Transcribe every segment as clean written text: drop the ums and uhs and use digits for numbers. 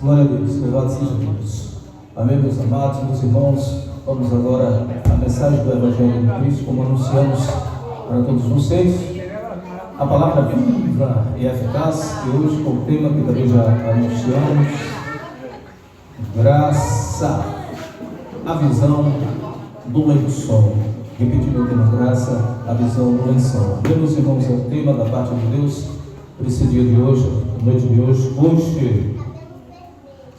Glória a Deus, louvado seja Deus. Amém, meus amados, meus irmãos. Vamos agora à mensagem do Evangelho de Cristo, como anunciamos para todos vocês. A palavra viva e eficaz, e hoje com o tema que também já anunciamos: graça, a visão do lençol. Repetindo o tema: graça, a visão do lençol. Meus irmãos, é o tema da parte de Deus para esse dia de hoje, noite de hoje. Hoje,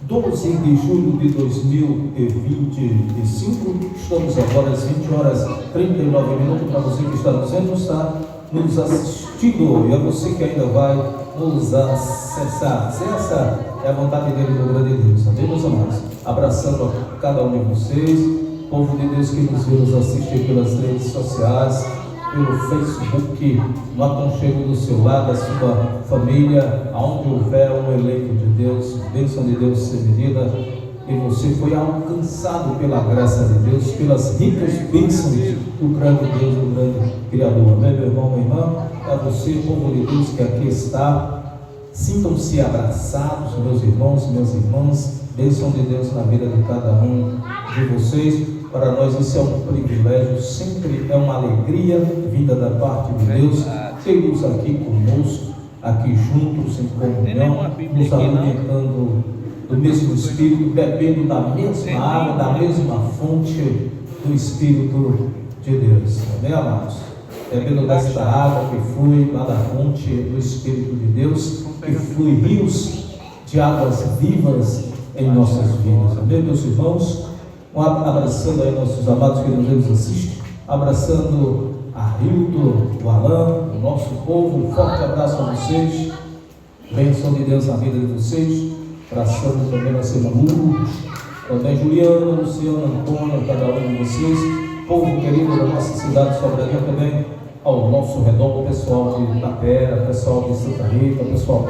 12 de julho de 2025, estamos agora às 20 horas 39 minutos. Para você que está nos vendo, está nos assistindo, e a você que ainda vai nos acessar. Se essa é a vontade dele, do grande Deus. Amém, meus amados? Abraçando a cada um de vocês, povo de Deus que nos vê, nos assiste pelas redes sociais, pelo Facebook, no aconchego do seu lar, da sua família, aonde houver um eleito de Deus, bênção de Deus ser medida, e você foi alcançado pela graça de Deus, pelas ricas bênçãos do grande Deus, do grande Criador. Amém, meu irmão, minha irmã? A você, povo de Deus que aqui está, sintam-se abraçados, meus irmãos, minhas irmãs, bênção de Deus na vida de cada um de vocês. Para nós isso é um privilégio, sempre é uma alegria vinda da parte de Deus, tê-los aqui conosco, aqui juntos em comunhão, nos alimentando do mesmo Espírito, bebendo da mesma água, da mesma fonte do Espírito de Deus. Amém, amados? Bebendo desta água que flui lá da fonte do Espírito de Deus, que flui rios de águas vivas em nossas vidas. Amém, meus irmãos? Abraçando aí nossos amados que nos assistem, abraçando a Hilton, o Alain, o nosso povo. Um forte abraço a vocês, bênção de Deus na vida de vocês. Abraçando também nossa irmã Lourdes, também Juliana, Luciana, Antônio, cada um de vocês, povo querido da nossa cidade de Sobradinho, também ao nosso redor, o pessoal de Itapera, pessoal de Santa Rita, pessoal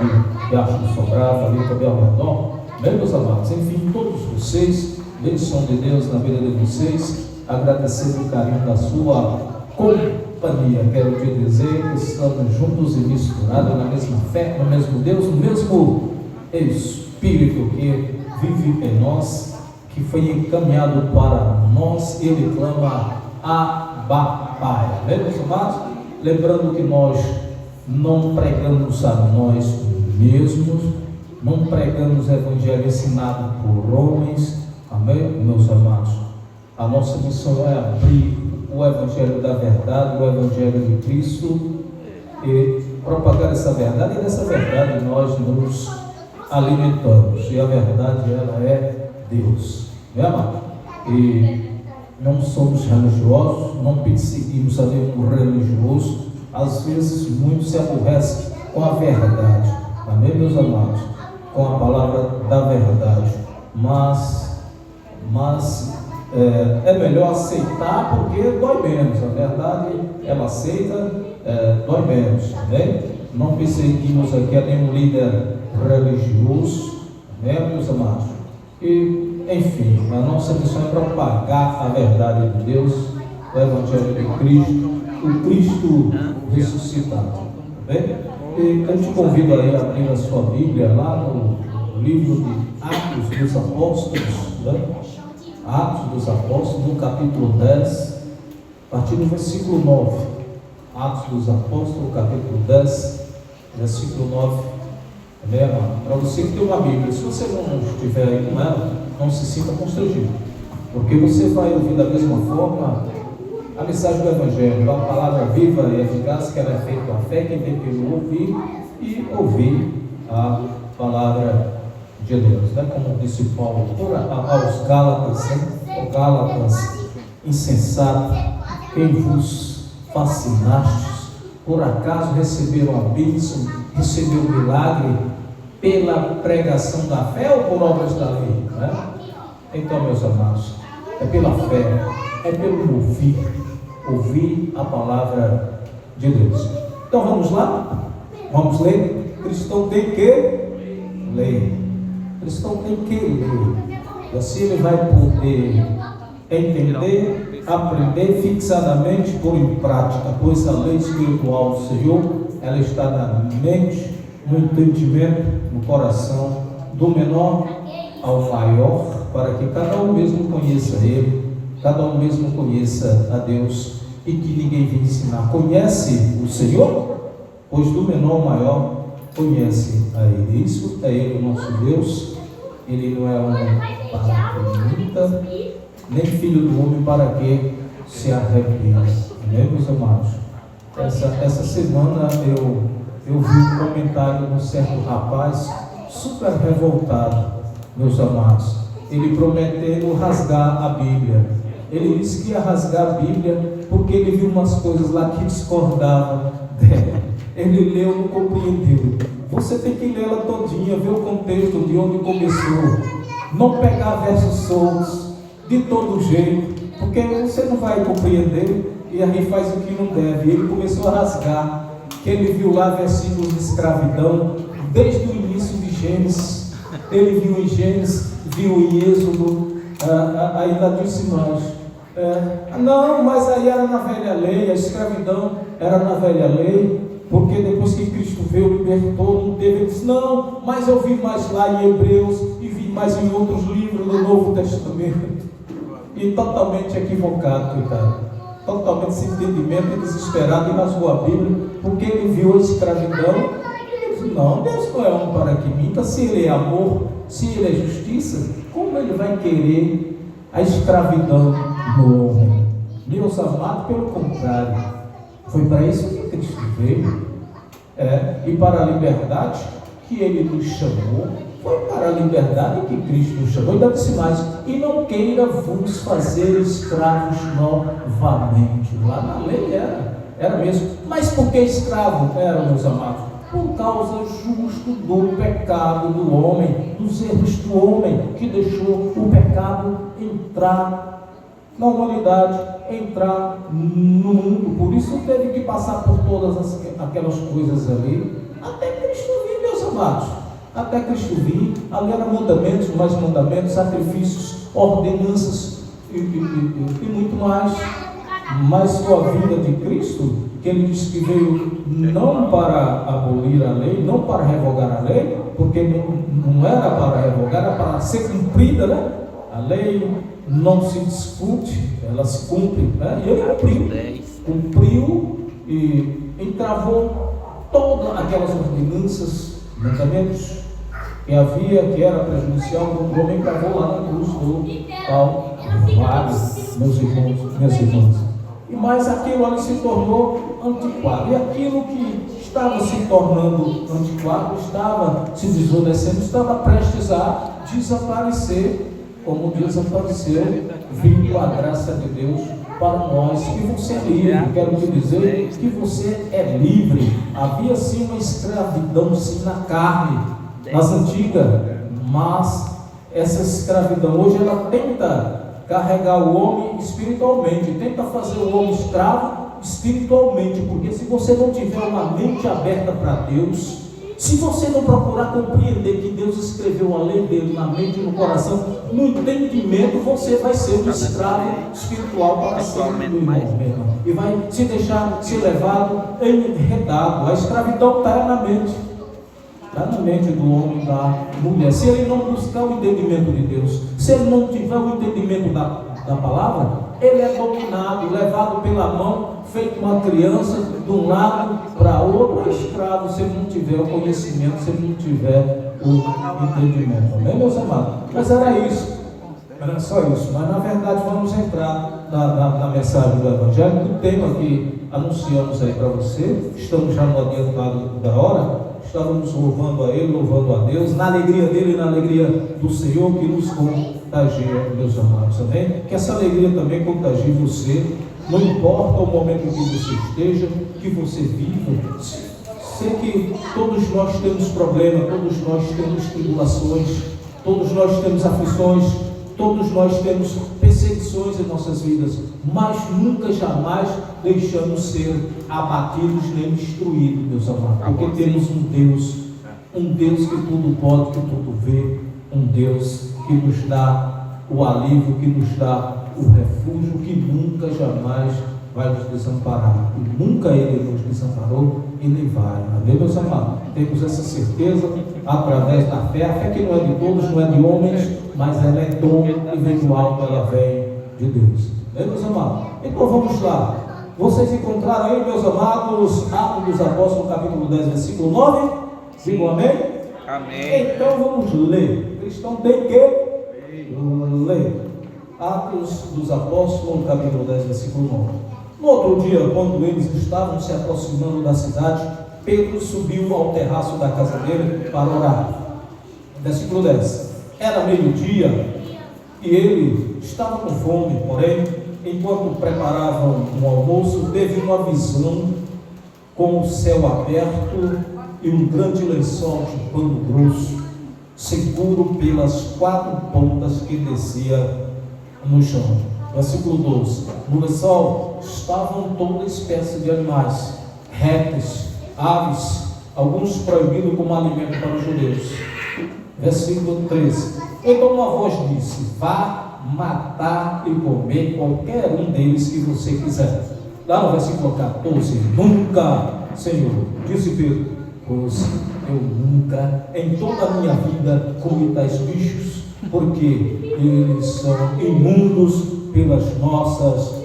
de Arco do Sobrado, ali também ao redor. Bem, meus amados, enfim, todos vocês, bênção de Deus na vida de vocês, agradecendo o carinho da sua companhia. Quero te dizer que estamos juntos e misturados na mesma fé, no mesmo Deus, no mesmo Espírito que vive em nós, que foi encaminhado para nós. Ele clama: Abba, Pai. Amém, meus amados? Lembrando que nós não pregamos a nós mesmos, não pregamos o evangelho ensinado por homens. Amém, meus amados? A nossa missão é abrir o evangelho da verdade, o evangelho de Cristo, e propagar essa verdade, e dessa verdade nós nos alimentamos, e a verdade, ela é Deus, meu amado? E não somos religiosos, não perseguimos a nenhum religioso. Às vezes muitos se aborrecem com a verdade, amém, meus amados? Com a palavra da verdade, mas é melhor aceitar, porque dói menos. A verdade, ela aceita, dói menos, né? Não perseguimos aqui a nenhum líder religioso, né, meus amados? E, enfim, a nossa missão é propagar a verdade de Deus, o Evangelho de Cristo, o Cristo ressuscitado, tá bem? E eu te convido aí a abrir a sua Bíblia lá no livro de Atos dos Apóstolos, né? Atos dos Apóstolos, no capítulo 10, a partir do versículo 9. Atos dos Apóstolos, capítulo 10, versículo 9. Amém, amado? Para você que tem uma Bíblia, se você não estiver aí com ela, não se sinta constrangido, porque você vai ouvir da mesma forma a mensagem do Evangelho, a palavra viva e eficaz, que ela é feita a fé, quem tem pelo ouvir e ouvir a palavra de Deus, né? Como disse Paulo aos Gálatas, né? O Gálatas, insensato, quem vos fascinastes, por acaso receberam a bênção, receberam o milagre pela pregação da fé ou por obras da lei, né? Então, meus amados, é pela fé, é pelo ouvir a palavra de Deus. Então vamos lá? Vamos ler? O cristão tem que ler. O cristão tem que ler. E assim ele vai poder entender, aprender fixadamente, pôr em prática, pois a lei espiritual do Senhor, ela está na mente, no entendimento, no coração, do menor ao maior, para que cada um mesmo conheça Ele, cada um mesmo conheça a Deus, e que ninguém venha ensinar. Conhece o Senhor? Pois do menor ao maior conhece a Ele. Isso é Ele, o nosso Deus. Ele não é homem para que minta, nem filho do homem para que se arrependa. Amém, meus amados? Essa semana eu vi um comentário de um certo rapaz super revoltado, meus amados. Ele prometeu rasgar a Bíblia. Ele disse que ia rasgar a Bíblia porque ele viu umas coisas lá que discordavam dela. Ele leu, não compreendeu. Você tem que ler ela todinha, ver o contexto de onde começou. Não pegar versos soltos de todo jeito, porque você não vai compreender e aí faz o que não deve. Ele começou a rasgar, que ele viu lá versículos de escravidão, desde o início de Gênesis. Ele viu em Gênesis, viu em Êxodo, aí lá disse mais. Não, mas aí era na velha lei, a escravidão era na velha lei, porque depois que Cristo veio, libertou, não teve. Ele disse, não, mas eu vi mais lá em Hebreus e vi mais em outros livros do Novo Testamento. E totalmente equivocado, coitado. Totalmente sem entendimento, desesperado, e rasgou a Bíblia, porque ele viu a escravidão. Ele disse, não, Deus não é homem para que minta. Se Ele é amor, se Ele é justiça, como Ele vai querer a escravidão no homem? Deus amado, pelo contrário. Foi para isso que Cristo veio, e para a liberdade que Ele nos chamou. Foi para a liberdade que Cristo nos chamou. Ainda disse mais, e não queira vos fazer escravos novamente. Lá na lei era mesmo. Mas por que escravo era, meus amados? Por causa justo do pecado do homem, dos erros do homem, que deixou o pecado entrar na humanidade, entrar no mundo. Por isso teve que passar por todas aquelas coisas ali, até Cristo vir, meus amados. Até Cristo vir, ali eram mandamentos, mais mandamentos, sacrifícios, ordenanças e muito mais. Mas com a vinda de Cristo, que Ele disse que veio não para abolir a lei, não para revogar a lei, porque não era para revogar, era para ser cumprida, né? A lei não se discute, ela se cumpre, né? E Ele cumpriu e entravou todas aquelas ordenanças, mandamentos que havia, que era prejudicial do homem, entravou lá na cruz do Calvário, meus irmãos, minhas irmãs. E mais aquilo ali se tornou antiquado, e aquilo que estava se tornando antiquado, estava se desvanecendo, estava prestes a desaparecer, como desapareceu, vindo a graça de Deus para nós, que você é livre. Quero te dizer que você é livre. Havia sim uma escravidão sim na carne, nas antigas, mas essa escravidão hoje ela tenta carregar o homem espiritualmente, tenta fazer o homem escravo espiritualmente, porque se você não tiver uma mente aberta para Deus, se você não procurar compreender que Deus escreveu a lei dele na mente e no coração, no entendimento, você vai ser um escravo espiritual para sempre, e vai se deixar ser levado enredado. A escravidão está na mente. Está na mente do homem, da mulher. Se ele não buscar o entendimento de Deus, se ele não tiver o entendimento da palavra, ele é dominado, levado pela mão, feito uma criança de um lado para outro, escravo, se ele não tiver o conhecimento, se ele não tiver o entendimento. Amém, meus amados? Mas era isso, era só isso. Mas na verdade vamos entrar na mensagem do Evangelho, do tema que anunciamos aí para você. Estamos já no adiantado da hora. Estávamos louvando a Ele, louvando a Deus, na alegria dEle e na alegria do Senhor que nos contagia, meus amados, amém? Que essa alegria também contagie você, não importa o momento em que você esteja, que você viva. Sei que todos nós temos problemas, todos nós temos tribulações, todos nós temos aflições, todos nós temos perseguições em nossas vidas, mas nunca, jamais deixamos ser abatidos nem destruídos, meus amados, porque temos um Deus que tudo pode, que tudo vê, um Deus que nos dá o alívio, que nos dá o refúgio, que nunca, jamais vai nos desamparar, e nunca Ele nos desamparou e nem vai. Amém, meus amados? Temos essa certeza através da fé. A fé que não é de todos, não é de homens, mas ela é dom e vem do alto, ela vem de Deus. Amém, meus amados? Então vamos lá. Vocês encontraram aí, meus amados, Atos dos Apóstolos, capítulo 10, versículo 9? Digam amém? Amém. Então vamos ler. O cristão tem que ler. Atos dos Apóstolos, capítulo 10, versículo 9. No outro dia, quando eles estavam se aproximando da cidade, Pedro subiu ao terraço da casa dele para orar. Versículo 10. Era meio-dia e ele estava com fome, porém, enquanto preparavam um almoço, teve uma visão com o céu aberto e um grande lençol de pano grosso, seguro pelas 4 pontas que descia no chão. Versículo 12. No lençol estavam toda espécie de animais, répteis, aves, alguns proibidos como alimento para os judeus. Versículo 13. Então uma voz disse: vá matar e comer qualquer um deles que você quiser. Lá no versículo 14. Nunca, Senhor, disse Pedro, pois eu nunca em toda a minha vida comi tais bichos, porque eles são imundos pelas nossas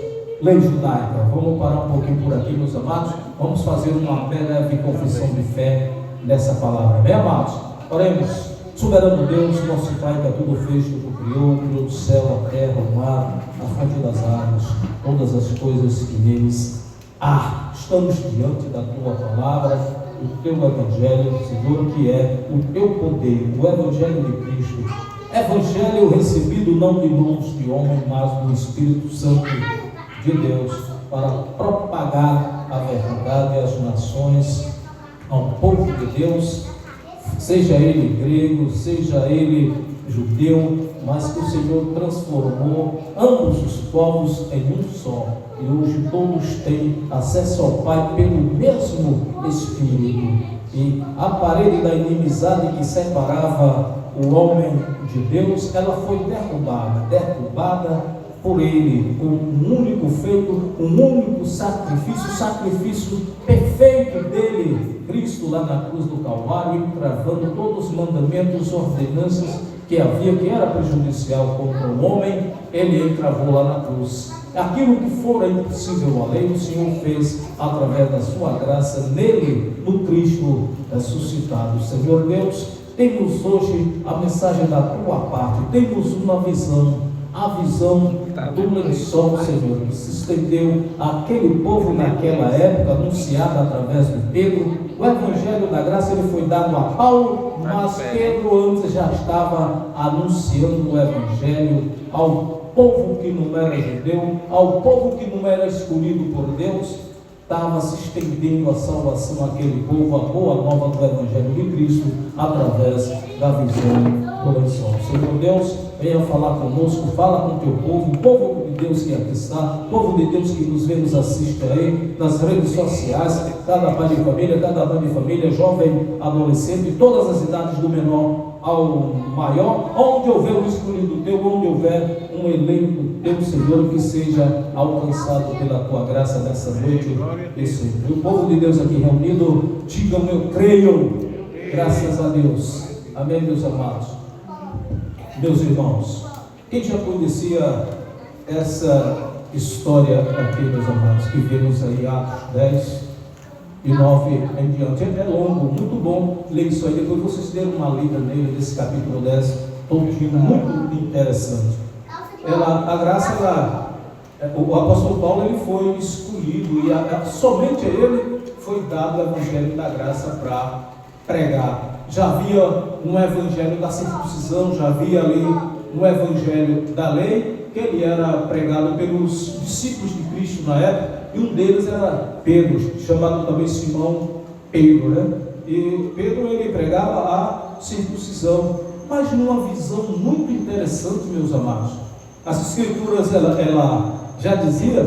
leis judaicas. Vamos parar um pouquinho por aqui, meus amados. Vamos fazer uma breve confissão de fé nessa palavra. Bem, amados, oremos. Soberano Deus, nosso Pai, que a tudo fez, tudo criou o céu, a terra, o mar, a fonte das águas, todas as coisas que neles há. Estamos diante da Tua palavra, o Teu Evangelho, Senhor, que é o Teu poder, o Evangelho de Cristo. Evangelho recebido não de mãos de homem, mas do Espírito Santo de Deus, para propagar a verdade às nações, ao povo de Deus, seja ele grego, seja ele judeu, mas que o Senhor transformou ambos os povos em um só, e hoje todos têm acesso ao Pai pelo mesmo Espírito, e a parede da inimizade que separava o homem de Deus, ela foi derrubada por Ele, com um único feito, um único sacrifício, o sacrifício perfeito dele, Cristo lá na cruz do Calvário, travando todos os mandamentos, ordenanças que havia, que era prejudicial contra o homem, ele entravou lá na cruz. Aquilo que fora impossível à lei, o Senhor fez através da sua graça nele, no Cristo ressuscitado. Senhor Deus, temos hoje a mensagem da tua parte, temos uma visão, a visão do lençol, Senhor, que se estendeu àquele povo naquela época, anunciada através de Pedro. O Evangelho da Graça ele foi dado a Paulo, mas Pedro antes já estava anunciando o Evangelho ao povo que não era judeu, ao povo que não era escolhido por Deus. Estava se estendendo a salvação àquele povo, a boa nova do Evangelho de Cristo, através da visão do lençol. Senhor Deus, venha falar conosco, fala com o teu povo, o povo de Deus que aqui está, o povo de Deus que nos vê, nos assiste aí, nas redes sociais, cada pai de família, cada mãe de família, jovem, adolescente, todas as idades do menor ao maior, onde houver um escolhido teu, onde houver um eleito teu, Senhor, que seja alcançado pela tua graça nessa noite e sempre. O povo de Deus aqui reunido, digam: eu creio, graças a Deus. Amém, meus amados, meus irmãos. Quem já conhecia essa história aqui, meus amados, que vemos aí Atos 10 e 9 em diante? É longo, muito bom ler isso aí. Depois vocês deram uma lida nele, nesse capítulo 10, todinho, muito interessante. A graça, o apóstolo Paulo, ele foi escolhido e somente a ele foi dado o Evangelho da Graça para pregar. Já havia um Evangelho da circuncisão, já havia ali um Evangelho da lei, que ele era pregado pelos discípulos de Cristo na época, e um deles era Pedro, chamado também Simão Pedro, né? E Pedro, ele pregava a circuncisão, mas numa visão muito interessante, meus amados. As Escrituras, ela já dizia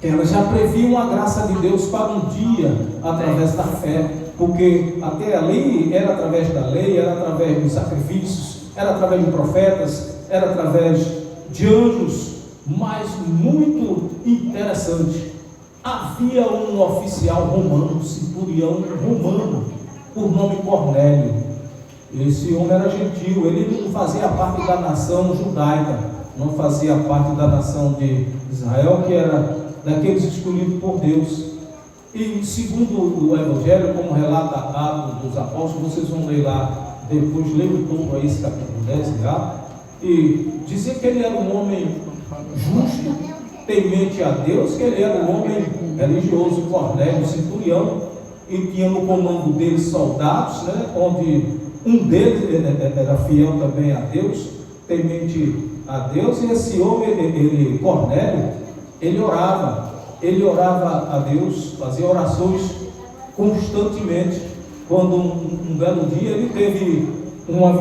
que ela já previa uma graça de Deus para um dia através da fé, porque até ali era através da lei, era através dos sacrifícios, era através de profetas, era através de anjos, mas muito interessante, havia um oficial romano, centurião romano, por nome Cornélio. Esse homem era gentil, ele não fazia parte da nação judaica, não fazia parte da nação de Israel, que era daqueles escolhidos por Deus. E segundo o Evangelho, como relata Atos dos Apóstolos, vocês vão ler lá, depois leiam todo aí esse capítulo 10 já, e dizia que ele era um homem justo, temente a Deus, que ele era um homem religioso, Cornélio, centurião, e tinha no comando dele soldados, né, onde um deles era fiel também a Deus, temente a Deus, e esse homem, Cornélio, ele orava a Deus, fazia orações constantemente. Quando um belo dia ele teve uma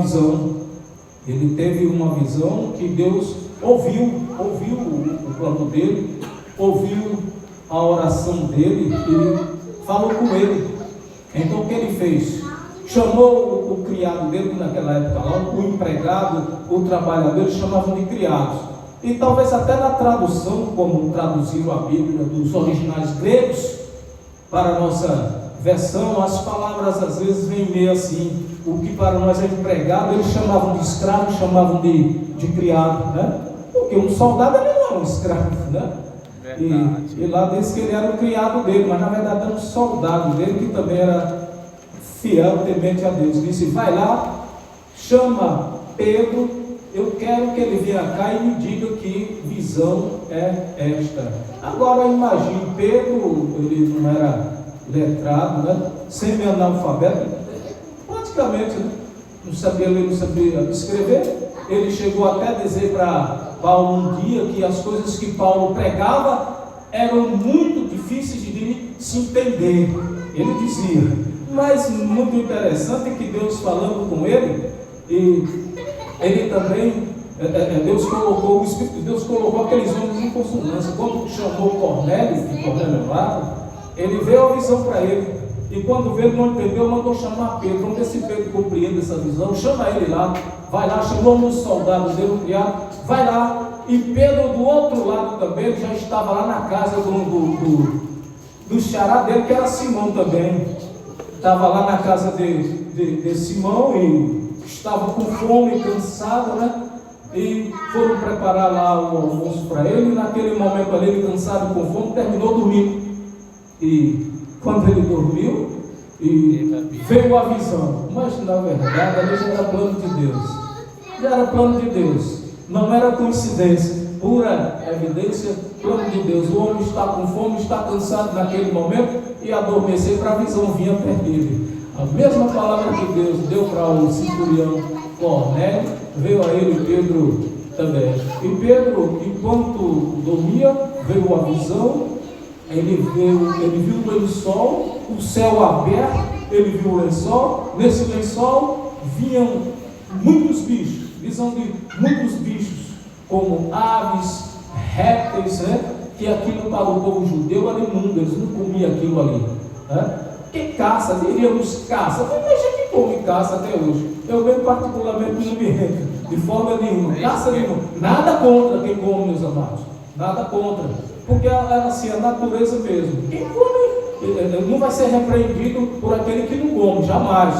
visão que Deus ouviu o plano dele, ouviu a oração dele e falou com ele. Então o que ele fez? Chamou o criado dele, que naquela época lá, o empregado, o trabalhador, eles chamavam de criados. E talvez até na tradução, como traduziram a Bíblia dos originais gregos para a nossa versão, as palavras às vezes vêm meio assim. O que para nós é empregado, eles chamavam de escravo, chamavam de criado, né? Porque um soldado ele não é um escravo, né? E lá disse que ele era o criado dele, mas na verdade era um soldado dele que também era fiel, temente a Deus. Disse: vai lá, chama Pedro, eu quero que ele venha cá e me diga que visão é esta. Agora imagine, Pedro, ele não era letrado, né? Semi-analfabeto, praticamente, né? Não sabia ler, não sabia escrever. Ele chegou até a dizer para Paulo um dia que as coisas que Paulo pregava eram muito difíceis de se entender. Ele dizia, mas muito interessante que Deus falando com ele, e ele também, Deus colocou, o Espírito de Deus colocou aqueles homens em consonância. Quando chamou Cornélio, que Cornélio era, ele veio a visão para ele, e quando veio ele não entendeu, mandou chamar Pedro. Vamos ver se Pedro compreende essa visão. Chama ele lá, vai lá, chamou um soldado dele, um criado, vai lá. E Pedro do outro lado também, ele já estava lá na casa do xará dele, que era Simão também. Estava lá na casa de Simão e estava com fome, cansado, né? E foram preparar lá o almoço para ele. E naquele momento ali, ele cansado, com fome, terminou dormindo. E quando ele dormiu, veio a visão. Mas na verdade, ali já era plano de Deus. Já era plano de Deus. Não era coincidência, pura evidência, plano de Deus. O homem está com fome, está cansado naquele momento e adormecer para a visão vinha perto dele. A mesma palavra que Deus deu para o centurião Cornélio, veio a ele Pedro também. E Pedro, enquanto dormia, veio a visão, ele viu o lençol, o céu aberto, ele viu o lençol, nesse lençol vinham muitos bichos, visão de muitos bichos, como aves, répteis, né? Que aquilo para o povo judeu era imundo, eles não comiam aquilo ali, né? Que caça, diríamos caça, tem gente que come caça até hoje. Eu mesmo particularmente não me rendo, de forma nenhuma, caça nenhuma, nada contra quem come, meus amados, nada contra, porque é assim, a natureza mesmo. Quem come não vai ser repreendido por aquele que não come, jamais.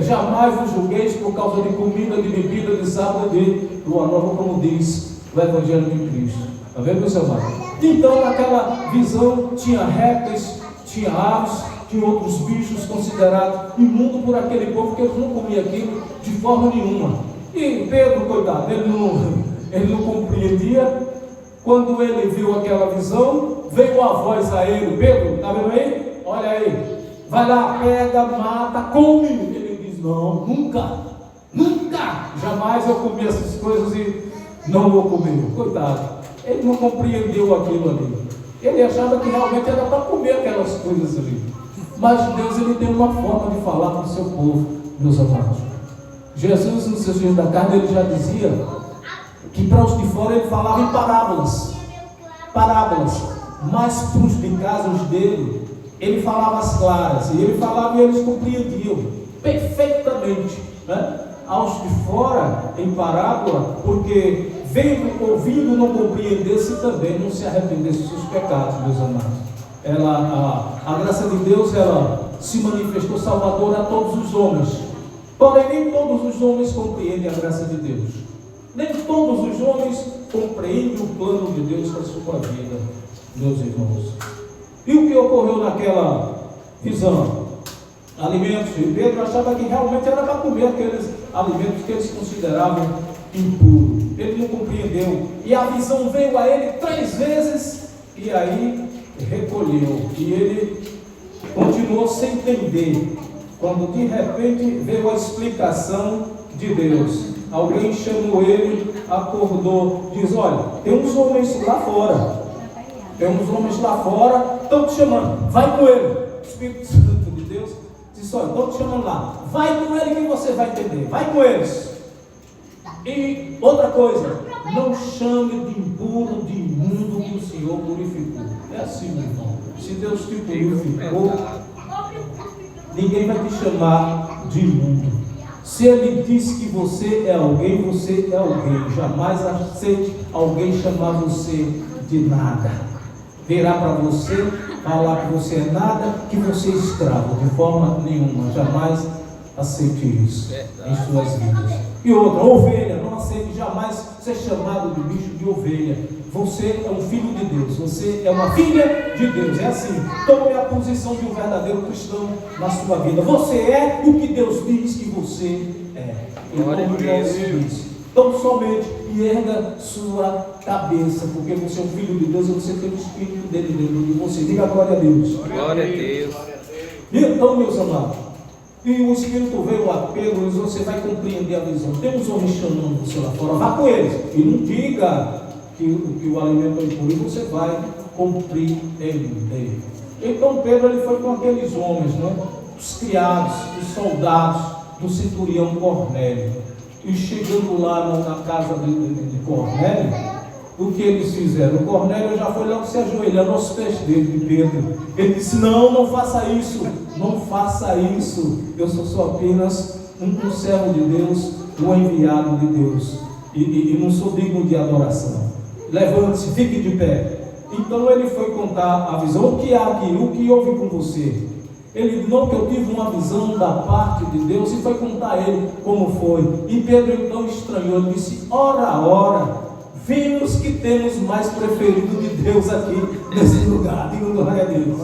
Jamais vos julgueis por causa de comida, de bebida, de sábado, de lua nova, como diz o Evangelho de Cristo. Está vendo, meus amados? Então, naquela visão, tinha répteis, tinha aves, tinha outros bichos considerados imundos por aquele povo, que eles não comiam aquilo de forma nenhuma. E Pedro, coitado, ele não compreendia. Quando ele viu aquela visão, veio a voz a ele: Pedro, está vendo aí? Olha aí, vai lá, pega, mata, come. Ele diz: não, nunca, jamais eu comi essas coisas e não vou comer. Coitado, ele não compreendeu aquilo ali. Ele achava que realmente era para comer aquelas coisas ali. Mas Deus, ele tem uma forma de falar com o seu povo, meus amados. Jesus, nos seus dias da carne, ele já dizia que para os de fora ele falava em parábolas. parábolas, mas para os de casos dele, ele falava as claras, e ele falava e eles compreendiam perfeitamente, né? Aos de fora, em parábola, porque vendo, ouvindo, não compreendesse também, não se arrependesse dos seus pecados, meus amados. A graça de Deus, ela se manifestou salvadora a todos os homens, porém nem todos os homens compreendem a graça de Deus, nem todos os homens compreendem o plano de Deus para a sua vida, meus irmãos. E o que ocorreu naquela visão? Alimentos, e Pedro achava que realmente era para comer aqueles alimentos que eles consideravam impuros. Ele não compreendeu, e a visão veio a ele 3 vezes, e aí recolheu, e ele continuou sem entender, quando de repente veio a explicação de Deus. Alguém chamou ele, acordou, diz: olha, tem uns homens lá fora, estão te chamando, vai com ele. O Espírito Santo de Deus disse: olha, estão te chamando lá, vai com ele que você vai entender, vai com eles. E outra coisa, não chame de impuro, de imundo que o Senhor purificou. É assim, meu irmão. Se Deus te purificou, ninguém vai te chamar de imundo. Se Ele disse que você é alguém, você é alguém. Jamais aceite alguém chamar você de nada. Virá para você, falar que você é nada, que você é escravo. De forma nenhuma. Jamais aceite isso em suas vidas. E outra, ovelha, não aceite jamais ser chamado de bicho de ovelha. Você é um filho de Deus, você é uma filha de Deus. É assim, tome a posição de um verdadeiro cristão na sua vida. Você é o que Deus diz que você é. Então somente erga sua cabeça, porque você é um filho de Deus e você tem o Espírito dele dentro de você. Diga glória a Deus. Glória a Deus. E então, meus amados, e o Espírito veio a Pedro e você vai compreender a visão. Tem uns homens chamando você lá fora, vá com eles. E não diga que o alimento é impuro, você vai compreender. Então Pedro ele foi com aqueles homens, né? Os criados, os soldados do centurião Cornélio. E chegando lá na casa de Cornélio, o que eles fizeram? O Cornélio já foi logo se ajoelhando aos pés dele, de Pedro. Ele disse: não faça isso, não faça isso. Eu sou só apenas um servo de Deus, um enviado de Deus, e não sou digno de adoração. Levante-se, fique de pé. Então ele foi contar a visão. O que há aqui? O que houve com você? Ele disse: não, que eu tive uma visão da parte de Deus, e foi contar a ele como foi. E Pedro então estranhou, ele disse: ora, vimos que temos mais preferido de Deus aqui nesse lugar. Diga glória a Deus.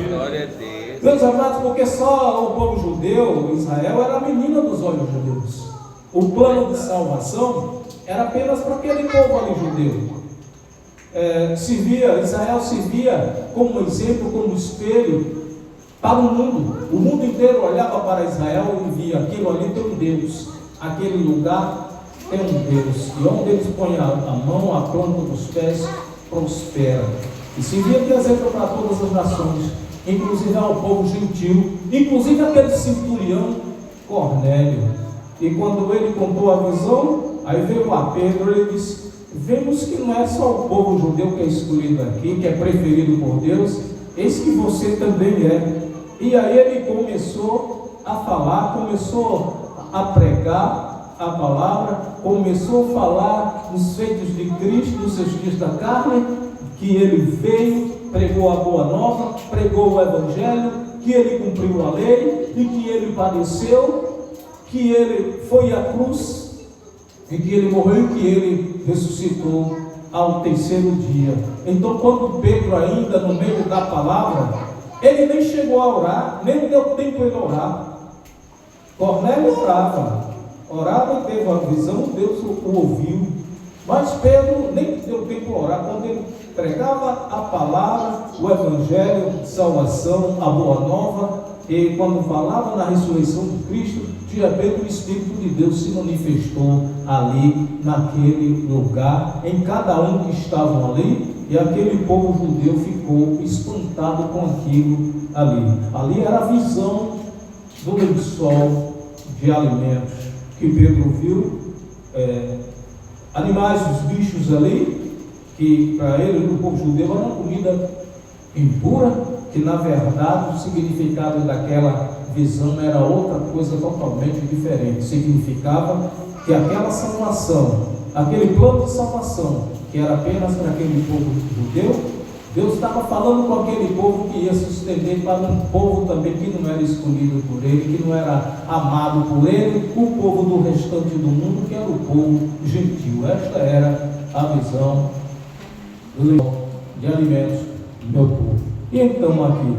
Glória a Deus. Meus amados, porque só o povo judeu, Israel, era a menina dos olhos de Deus. O plano de salvação era apenas para aquele povo ali judeu. Israel servia como exemplo, como espelho para o mundo. O mundo inteiro olhava para Israel e via: aquilo ali tem um Deus, aquele lugar tem um Deus, e onde eles põem a mão, a planta dos pés, prospera. E servia de exemplo para todas as nações, inclusive ao povo gentil, inclusive aquele centurião Cornélio. E quando ele contou a visão, aí veio a Pedro, ele disse: vemos que não é só o povo judeu que é escolhido aqui, que é preferido por Deus, eis que você também é. E aí ele começou a falar, começou a pregar a palavra, começou a falar dos feitos de Cristo, dos seus dias da carne, que ele veio, pregou a boa nova, pregou o evangelho, que ele cumpriu a lei, e que ele padeceu, que ele foi à cruz, e que ele morreu, e que ele ressuscitou ao 3º dia. Então, quando Pedro, ainda no meio da palavra, ele nem chegou a orar, nem deu tempo ele orar. Cornélio orava e teve uma visão, Deus o ouviu. Mas Pedro nem deu tempo a orar. Quando ele pregava a palavra, o evangelho de salvação, a boa nova, e quando falava na ressurreição de Cristo, de repente o Espírito de Deus se manifestou ali, naquele lugar, em cada um que estavam ali. E aquele povo judeu ficou espantado com aquilo ali. Ali era a visão do lençol de alimentos que Pedro viu, animais, os bichos ali, que para ele, o povo judeu, era uma comida impura, que na verdade o significado daquela visão era outra coisa totalmente diferente. Significava que aquela salvação, aquele plano de salvação, que era apenas para aquele povo judeu, Deus estava falando com aquele povo que ia se estender para um povo também que não era escolhido por ele, que não era amado por ele, o povo do restante do mundo, que era o povo gentil. Esta era a visão de alimentos do meu povo. E então aqui,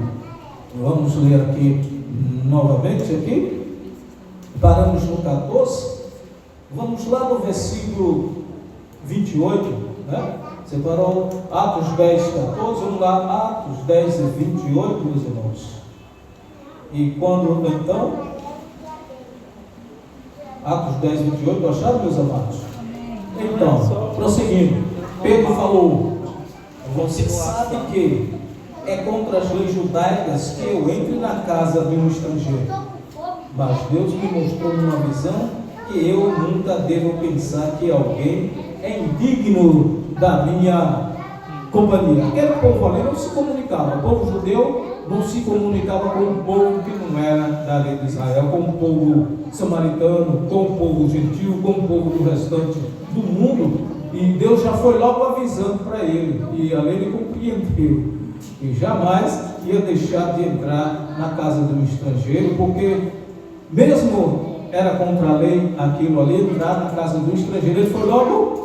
vamos ler aqui novamente aqui, paramos no 14, vamos lá no versículo 28, né? Separou Atos 10, 14, vamos lá, Atos 10 e 28, meus irmãos. E quando então, Atos 10, 28, acharam, meus amados? Então, prosseguindo, Pedro falou: você sabe que é contra as leis judaicas que eu entre na casa de um estrangeiro, mas Deus me mostrou numa visão que eu nunca devo pensar que alguém é indigno da minha companhia. Aquele povo ali não se comunicava, o povo judeu não se comunicava com o povo que não era da lei de Israel, com o povo samaritano, com o povo gentil, com o povo do restante do mundo, e Deus já foi logo avisando para ele, e ali ele compreendeu, e jamais ia deixar de entrar na casa de um estrangeiro, porque mesmo era contra a lei aquilo ali, entrar na casa de um estrangeiro, ele foi logo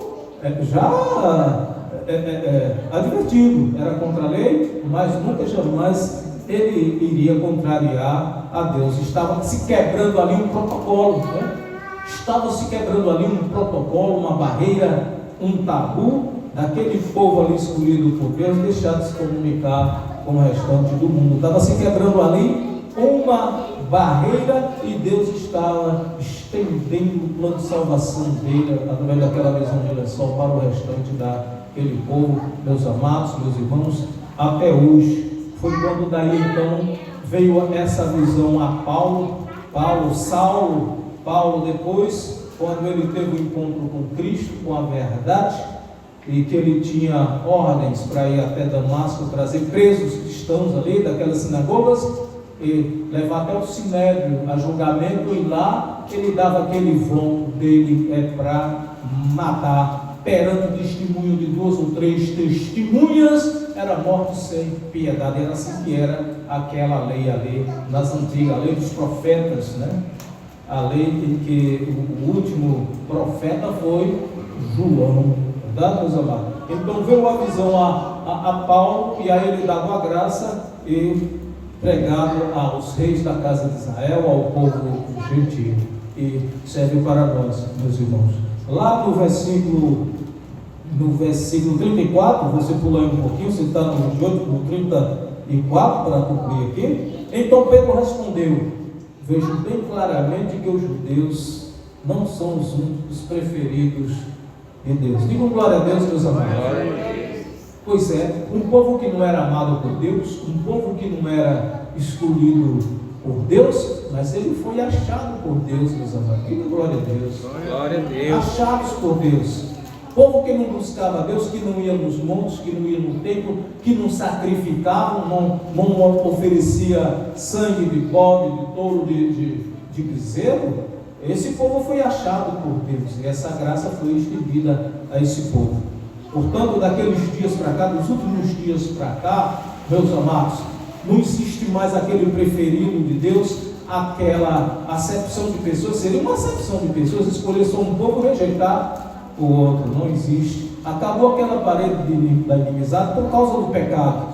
advertido, era contra a lei, mas nunca jamais ele iria contrariar a Deus. Estava se quebrando ali um protocolo, né? Estava se quebrando ali um protocolo, uma barreira, um tabu daquele povo ali escolhido por Deus, deixar de se comunicar com o restante do mundo. Estava se quebrando ali uma barreira e Deus estava estendendo o plano de salvação dele através daquela visão de lençol para o restante daquele povo, meus amados, meus irmãos, até hoje. Foi quando daí então veio essa visão a Saulo depois, quando ele teve o encontro com Cristo, com a verdade, e que ele tinha ordens para ir até Damasco, trazer presos cristãos ali daquelas sinagogas, e levar até o sinédrio a julgamento, e lá ele dava aquele vão dele para matar, perante testemunho de 2 ou 3 testemunhas, era morte sem piedade. Era assim que era aquela lei ali nas antigas, a lei dos profetas, né? A lei em que o último profeta foi João, verdade, meus amados? Então veio a visão a Paulo, e aí ele dava a graça e pregado aos reis da casa de Israel, ao povo gentil, e serve para nós, meus irmãos. Lá no versículo 34, você pula aí um pouquinho, você está no 28, no 34, para cumprir aqui. Então Pedro respondeu: vejo bem claramente que os judeus não são os únicos preferidos de Deus. Digam glória a Deus, meus amados. Pois é, um povo que não era amado por Deus, um povo que não era escolhido por Deus, mas ele foi achado por Deus, meus amados. Diga glória a Deus. Glória a Deus. Achados por Deus. Povo que não buscava Deus, que não ia nos montes, que não ia no templo, que não sacrificava, não oferecia sangue de bode, de touro, de bezerro. Esse povo foi achado por Deus, e essa graça foi estendida a esse povo. Portanto, daqueles dias para cá, dos últimos dias para cá, meus amados, não existe mais aquele preferido de Deus, aquela acepção de pessoas. Seria uma acepção de pessoas escolher só um povo e rejeitar o outro. Não existe. Acabou aquela parede da inimizade por causa do pecado.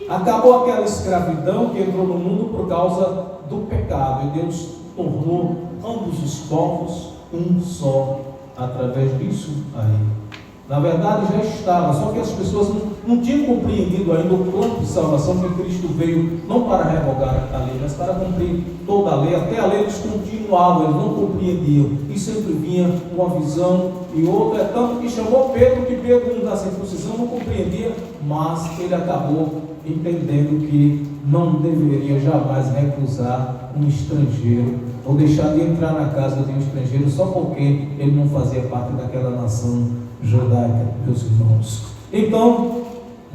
Acabou aquela escravidão que entrou no mundo por causa do pecado. E Deus tornou ambos os povos um só através disso aí. Na verdade já estava, só que as pessoas não tinham compreendido ainda o plano de salvação, que Cristo veio não para revogar a lei, mas para cumprir toda a lei. Até a lei eles continuavam, eles não compreendiam, e sempre vinha uma visão e outra. É tanto que chamou Pedro, que Pedro da circuncisão não compreendia, mas ele acabou entendendo que não deveria jamais recusar um estrangeiro, ou deixar de entrar na casa de um estrangeiro só porque ele não fazia parte daquela nação judaica, meus irmãos. Então,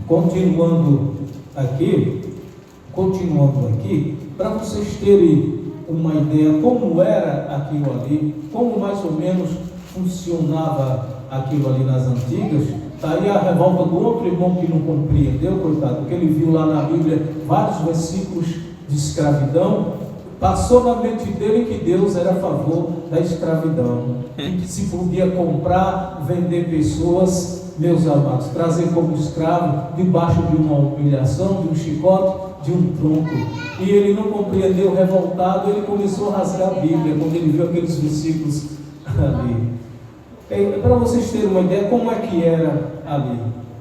continuando aqui, para vocês terem uma ideia como era aquilo ali, como mais ou menos funcionava aquilo ali nas antigas. Está aí a revolta do outro irmão que não compreendeu, coitado, porque ele viu lá na Bíblia vários versículos de escravidão. Passou na mente dele que Deus era a favor da escravidão, e que se podia comprar, vender pessoas, meus amados, trazer como escravo debaixo de uma humilhação, de um chicote, de um tronco. E ele não compreendeu, revoltado, ele começou a rasgar a Bíblia quando ele viu aqueles versículos ali. Para vocês terem uma ideia como é que era ali.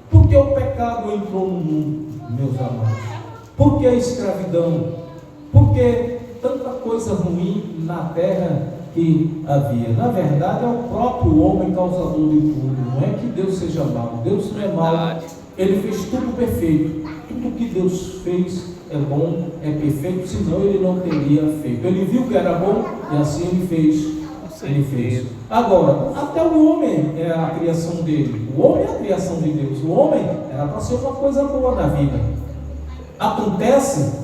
Por que o pecado entrou no mundo, meus amados? Por que a escravidão? Por que tanta coisa ruim na terra que havia? Na verdade, é o próprio homem causador de tudo. Não é que Deus seja mau. Deus não é mau. Ele fez tudo perfeito. Tudo que Deus fez é bom, é perfeito, senão ele não teria feito. Ele viu que era bom e assim ele fez. Agora, até o homem é a criação dele. O homem é a criação de Deus. O homem era para ser uma coisa boa na vida. Acontece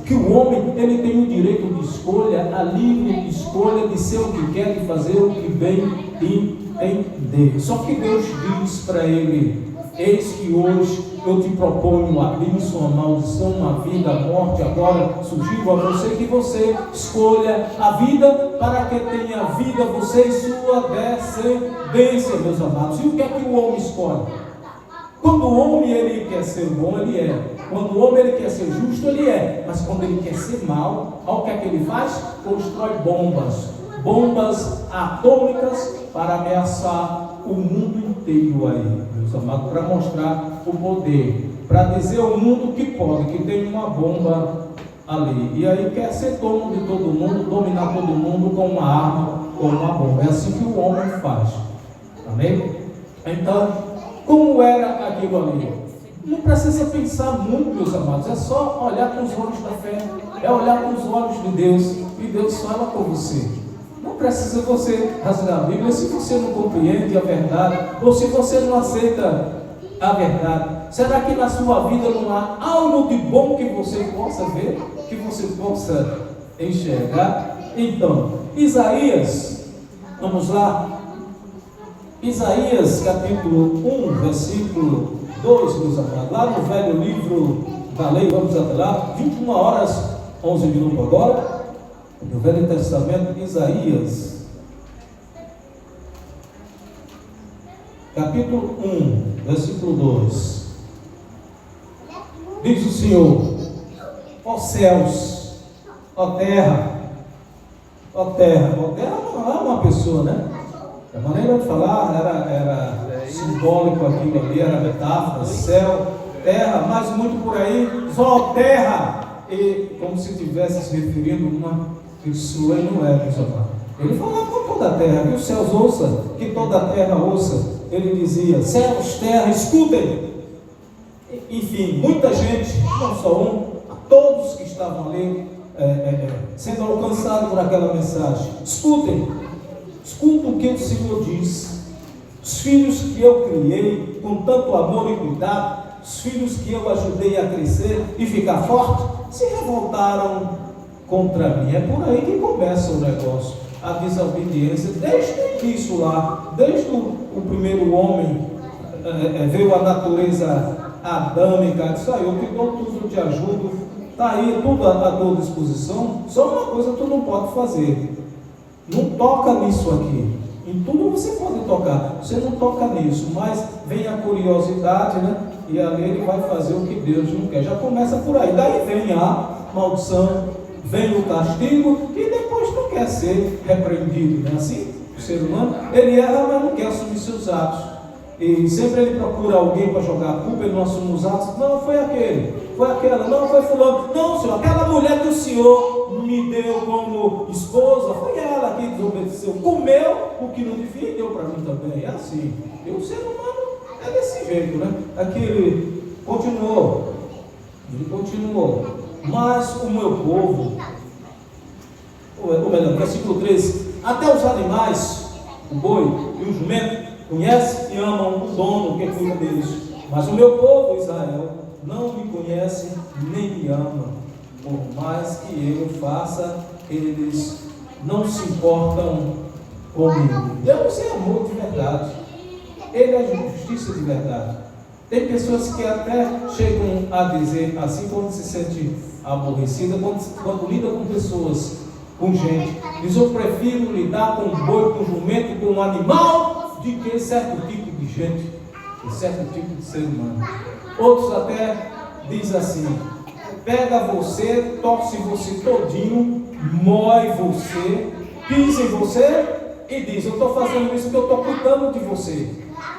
que o homem ele tem o direito de escolha, a livre escolha de ser o que quer, de fazer o que bem entender. Só que Deus diz para ele: eis que hoje eu te proponho a bênção, a maldição, a vida, a morte. Agora surgiu a você que você escolha a vida, para que tenha vida você e sua descendência, meus amados. E o que é que o homem escolhe? Quando o homem ele quer ser bom, ele é. Quando o homem ele quer ser justo, ele é. Mas quando ele quer ser mal, olha o que é que ele faz? Constrói bombas atômicas para ameaçar o mundo inteiro aí, meus amados, para mostrar o poder, para dizer ao mundo que pode, que tem uma bomba ali. E aí quer ser dono de todo mundo, dominar todo mundo com uma arma, com uma bomba. É assim que o homem faz. Amém? Então, como era aquilo ali? Não precisa pensar muito, meus amados, é só olhar com os olhos da fé, é olhar com os olhos de Deus, e Deus fala com você. Não precisa você rasgar a Bíblia se você não compreende a verdade, ou se você não aceita a verdade. Será que na sua vida não há algo de bom que você possa ver, que você possa enxergar? Então, Isaías, vamos lá. Isaías capítulo 1, versículo 2, meus amados, lá no velho livro da lei, vamos até lá, 21 horas, 11 minutos agora, no Velho Testamento, Isaías, capítulo 1, versículo 2, diz o Senhor: ó céus, ó terra não é uma pessoa, né? A maneira de falar era simbólico aquilo ali, era metáfora, céu, terra, mas muito por aí, só terra, e como se estivesse se referindo a uma pessoa, e não é, meus amados. Ele falava com toda a terra, que os céus ouçam, que toda a terra ouça. Ele dizia: céus, terra, escutem. Enfim, muita gente, não só um, todos que estavam ali sendo alcançados por aquela mensagem. Escutem o que o Senhor diz. Os filhos que eu criei com tanto amor e cuidado, os filhos que eu ajudei a crescer e ficar forte, se revoltaram contra mim. É por aí que começa o negócio, a desobediência, desde o início lá, desde o primeiro homem, veio a natureza adâmica, disse: eu te dou tudo, eu te ajudo, está aí tudo à tua disposição, só uma coisa tu não pode fazer, não toca nisso aqui. Em tudo você pode tocar, você não toca nisso, mas vem a curiosidade, né? E ali ele vai fazer o que Deus não quer. Já começa por aí, daí vem a maldição, vem o castigo, e depois não quer ser repreendido, né? Assim, o ser humano, ele erra, mas não quer assumir seus atos. E sempre ele procura alguém para jogar a culpa, ele não assume os atos. Não, foi aquele, foi aquela, não, foi fulano. Não, senhor, aquela mulher que o senhor me deu como esposa, foi ela que desobedeceu, comeu o que não devia e deu para mim também. É assim. E o ser humano é desse jeito, né? Aqui ele continuou. Mas o meu povo, ou melhor, versículo 13: até os animais, o boi e o jumento, conhecem e amam o dono que cuida deles. Mas o meu povo, Israel, não me conhece nem me ama. Por mais que eu faça, eles não se importam comigo. Deus é amor de verdade. Ele é justiça de verdade. Tem pessoas que até chegam a dizer assim, quando se sente aborrecida, quando lida com pessoas, com gente, diz: eu prefiro lidar com um boi, com um jumento, com um animal, de que certo tipo de gente, de certo tipo de ser humano. Outros até dizem assim: pega você, torce você todinho, moe você, pisa em você e diz: eu estou fazendo isso porque eu estou cuidando de você.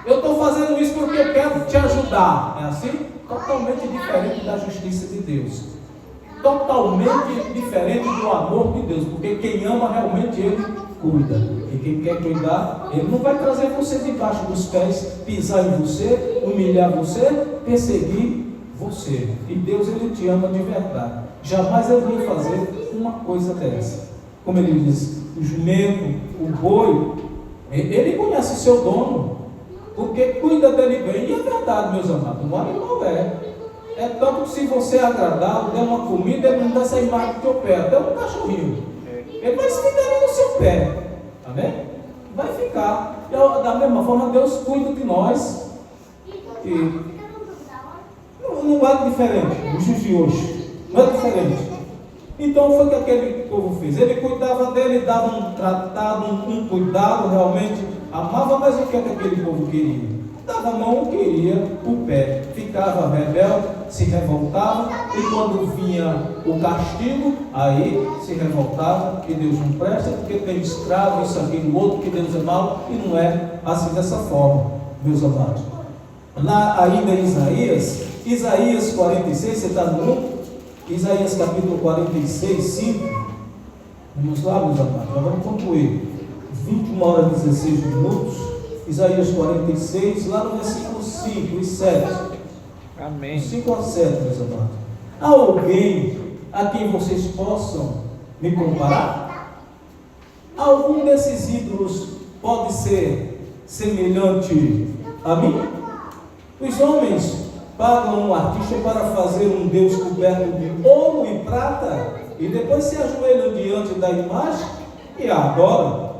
Eu estou fazendo isso porque eu quero te ajudar. É assim? Totalmente diferente da justiça de Deus. Totalmente diferente do amor de Deus. Porque quem ama realmente Ele cuida. E quem quer cuidar, Ele não vai trazer você debaixo dos pés, pisar em você, humilhar você, perseguir você. E Deus, Ele te ama de verdade. Jamais Ele vai fazer uma coisa dessa. Como Ele diz, o jumento, o boi, Ele conhece seu dono, porque cuida dele bem. E é verdade, meus amados, o animal é tanto que se você agradar, der uma comida, ele não vai sair mais do teu pé, até um cachorrinho, ele vai ficar ali no seu pé, amém? Vai ficar. Da mesma forma, Deus cuida de nós, e não é diferente nos dias de hoje, não é diferente. Então foi o que aquele povo fez. Ele cuidava dele, dava um tratado, um cuidado, realmente amava, mas o que aquele povo queria? Dava a mão, queria o pé, ficava rebelde, se revoltava, e quando vinha o castigo, aí se revoltava, que Deus não presta, porque tem escravo, isso aqui, o outro, que Deus é mau, e não é assim dessa forma, meus amados. Lá ainda em Isaías 46, você está no Isaías capítulo 46, 5. Vamos lá, meus amados, nós vamos concluir. 21 horas e 16 minutos. Isaías 46, lá no versículo 5 e 7. Amém. 5 a 7, meus amados. Há alguém a quem vocês possam me comparar? Algum desses ídolos pode ser semelhante a mim? Os homens pagam um artista para fazer um Deus coberto de ouro e prata e depois se ajoelham diante da imagem e a adoram.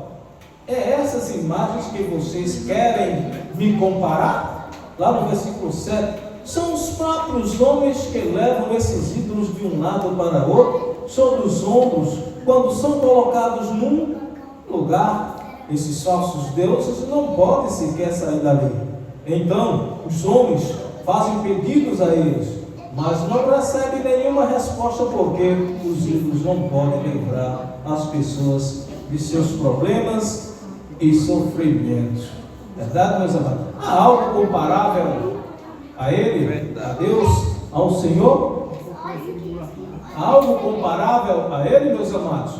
É essas imagens que vocês querem me comparar? Lá no versículo 7, são os próprios homens que levam esses ídolos de um lado para outro, sobre os ombros, quando são colocados num lugar. Esses falsos deuses não podem sequer sair dali. Então, os homens fazem pedidos a eles, mas não recebem nenhuma resposta, porque os ídolos não podem livrar as pessoas de seus problemas e sofrimentos. Verdade, meus amados? Há algo comparável a Ele, a Deus, ao Senhor? Há algo comparável a Ele, meus amados?